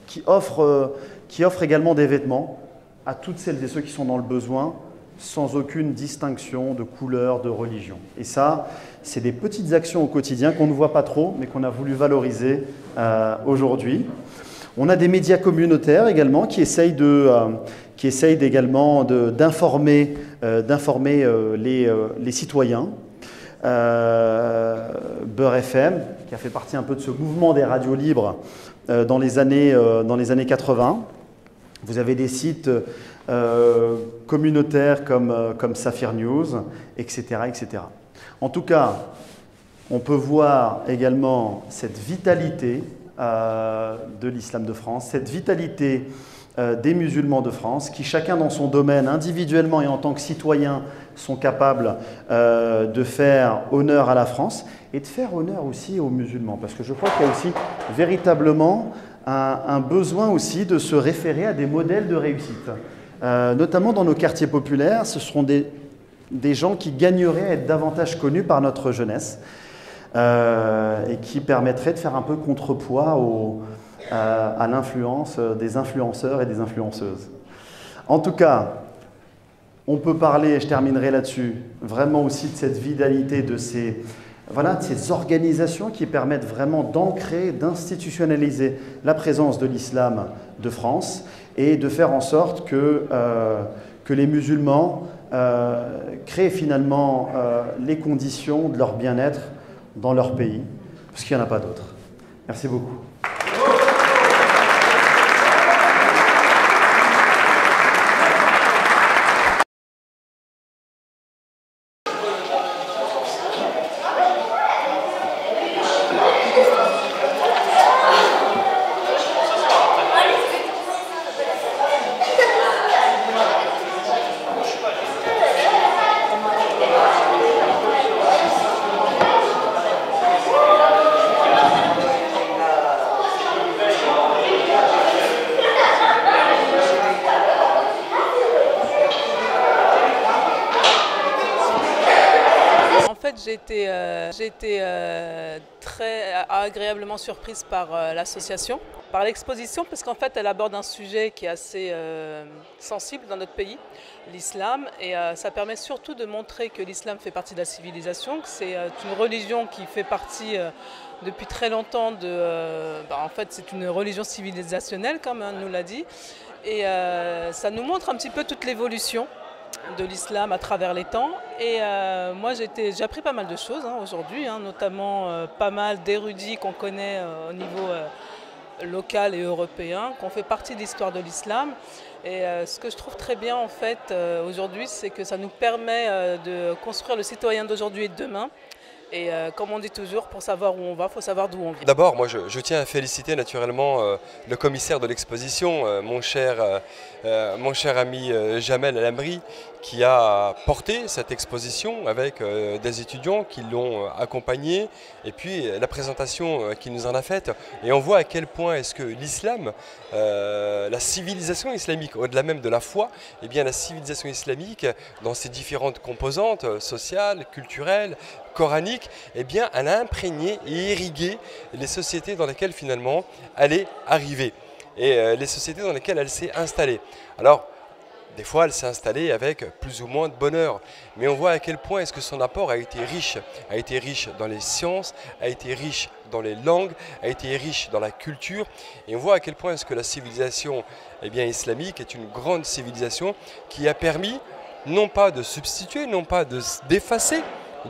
qui offrent également des vêtements à toutes celles et ceux qui sont dans le besoin, sans aucune distinction de couleur, de religion. Et ça, c'est des petites actions au quotidien qu'on ne voit pas trop, mais qu'on a voulu valoriser aujourd'hui. On a des médias communautaires également qui essayent également d'informer les citoyens. Beurre FM, qui a fait partie un peu de ce mouvement des radios libres dans les années 80. Vous avez des sites communautaires comme Saphir News, etc., etc. En tout cas, on peut voir également cette vitalité de l'islam de France, cette vitalité des musulmans de France, qui chacun dans son domaine, individuellement et en tant que citoyen, sont capables de faire honneur à la France et de faire honneur aussi aux musulmans. Parce que je crois qu'il y a aussi véritablement un besoin aussi de se référer à des modèles de réussite. Notamment dans nos quartiers populaires, ce seront des gens qui gagneraient à être davantage connus par notre jeunesse et qui permettraient de faire un peu contrepoids à l'influence des influenceurs et des influenceuses. En tout cas, on peut parler, et je terminerai là-dessus, vraiment aussi de cette vitalité de ces organisations qui permettent vraiment d'ancrer, d'institutionnaliser la présence de l'islam de France et de faire en sorte que les musulmans créent finalement les conditions de leur bien-être dans leur pays, parce qu'il n'y en a pas d'autres. Merci beaucoup. fait, j'ai été très agréablement surprise par l'association, par l'exposition, parce qu'en fait, elle aborde un sujet qui est assez sensible dans notre pays, l'islam, et ça permet surtout de montrer que l'islam fait partie de la civilisation, que c'est une religion qui fait partie depuis très longtemps en fait, c'est une religion civilisationnelle, comme on nous l'a dit, et ça nous montre un petit peu toute l'évolution de l'islam à travers les temps. Et moi j'ai appris pas mal de choses aujourd'hui, notamment pas mal d'érudits qu'on connaît au niveau local et européen, qu'on fait partie de l'histoire de l'islam. Et ce que je trouve très bien en fait aujourd'hui, c'est que ça nous permet de construire le citoyen d'aujourd'hui et de demain. Et comme on dit toujours, pour savoir où on va, il faut savoir d'où on vient. D'abord, moi je tiens à féliciter naturellement le commissaire de l'exposition, mon cher ami Jamel El-Amri, qui a porté cette exposition avec des étudiants qui l'ont accompagné, et puis la présentation qu'il nous en a faite. Et on voit à quel point est-ce que l'islam, la civilisation islamique, au-delà même de la foi, eh bien la civilisation islamique, dans ses différentes composantes sociales, culturelles, coranique, eh bien, elle a imprégné et irrigué les sociétés dans lesquelles finalement elle est arrivée et les sociétés dans lesquelles elle s'est installée. Alors, des fois, elle s'est installée avec plus ou moins de bonheur, mais on voit à quel point est-ce que son apport a été riche dans les sciences, a été riche dans les langues, a été riche dans la culture, et on voit à quel point est-ce que la civilisation islamique est une grande civilisation qui a permis non pas de substituer, non pas d'effacer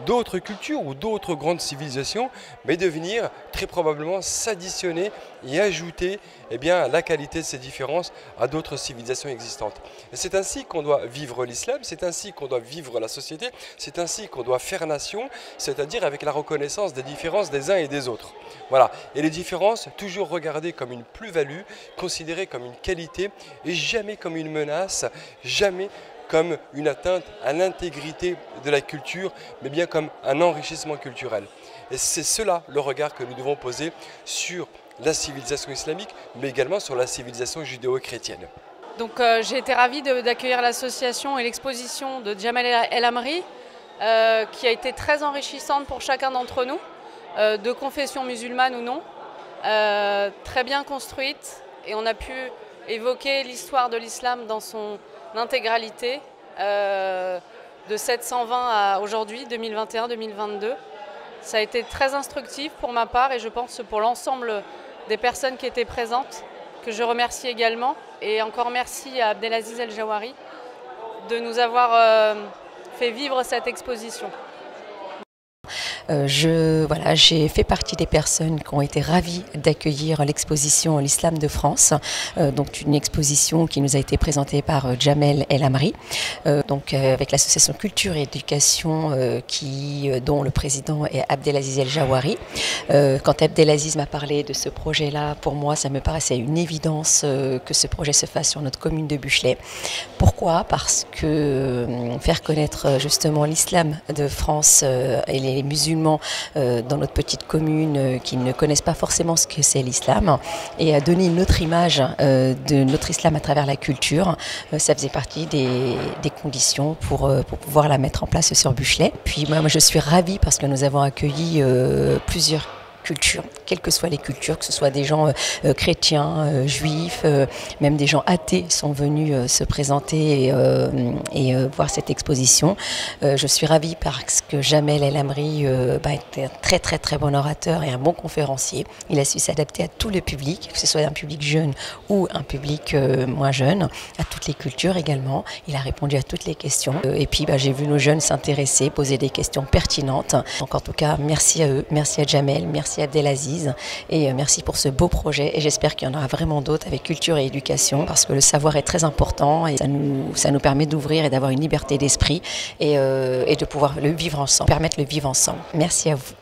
d'autres cultures ou d'autres grandes civilisations, mais de venir très probablement s'additionner et ajouter la qualité de ces différences à d'autres civilisations existantes. Et c'est ainsi qu'on doit vivre l'islam, c'est ainsi qu'on doit vivre la société, c'est ainsi qu'on doit faire nation, c'est-à-dire avec la reconnaissance des différences des uns et des autres. Voilà. Et les différences, toujours regardées comme une plus-value, considérées comme une qualité et jamais comme une menace, jamais comme une atteinte à l'intégrité de la culture, mais bien comme un enrichissement culturel. Et c'est cela le regard que nous devons poser sur la civilisation islamique, mais également sur la civilisation judéo-chrétienne. Donc j'ai été ravie d'accueillir l'association et l'exposition de Jamel El-Amri, qui a été très enrichissante pour chacun d'entre nous, de confession musulmane ou non, très bien construite, et on a pu évoquer l'histoire de l'islam dans son intégralité, de 720 à aujourd'hui, 2021-2022. Ça a été très instructif pour ma part et je pense pour l'ensemble des personnes qui étaient présentes, que je remercie également. Et encore merci à Abdelaziz El-Jawari de nous avoir fait vivre cette exposition. J'ai fait partie des personnes qui ont été ravies d'accueillir l'exposition L'Islam de France, donc une exposition qui nous a été présentée par Jamel El-Amri, avec l'association Culture et Éducation dont le président est Abdelaziz El-Jawari. Quand Abdelaziz m'a parlé de ce projet-là, pour moi ça me paraissait une évidence que ce projet se fasse sur notre commune de Buchelet. Pourquoi? Parce que faire connaître justement l'islam de France et les musulmans dans notre petite commune qui ne connaissent pas forcément ce que c'est l'islam et à donner une autre image de notre islam à travers la culture, ça faisait partie des conditions pour pouvoir la mettre en place sur Buchelet. Puis moi je suis ravie parce que nous avons accueilli plusieurs cultures, quelles que soient les cultures, que ce soit des gens chrétiens, juifs, même des gens athées sont venus se présenter et voir cette exposition. Je suis ravie parce que Jamel El-Amri était un très bon orateur et un bon conférencier. Il a su s'adapter à tout le public, que ce soit un public jeune ou un public moins jeune, à toutes les cultures également. Il a répondu à toutes les questions. Et puis j'ai vu nos jeunes s'intéresser, poser des questions pertinentes. Donc en tout cas, merci à eux, merci à Jamel, merci à Abdelaziz et merci pour ce beau projet et j'espère qu'il y en aura vraiment d'autres avec culture et éducation parce que le savoir est très important et ça nous permet d'ouvrir et d'avoir une liberté d'esprit et de pouvoir le vivre ensemble, permettre le vivre ensemble. Merci à vous.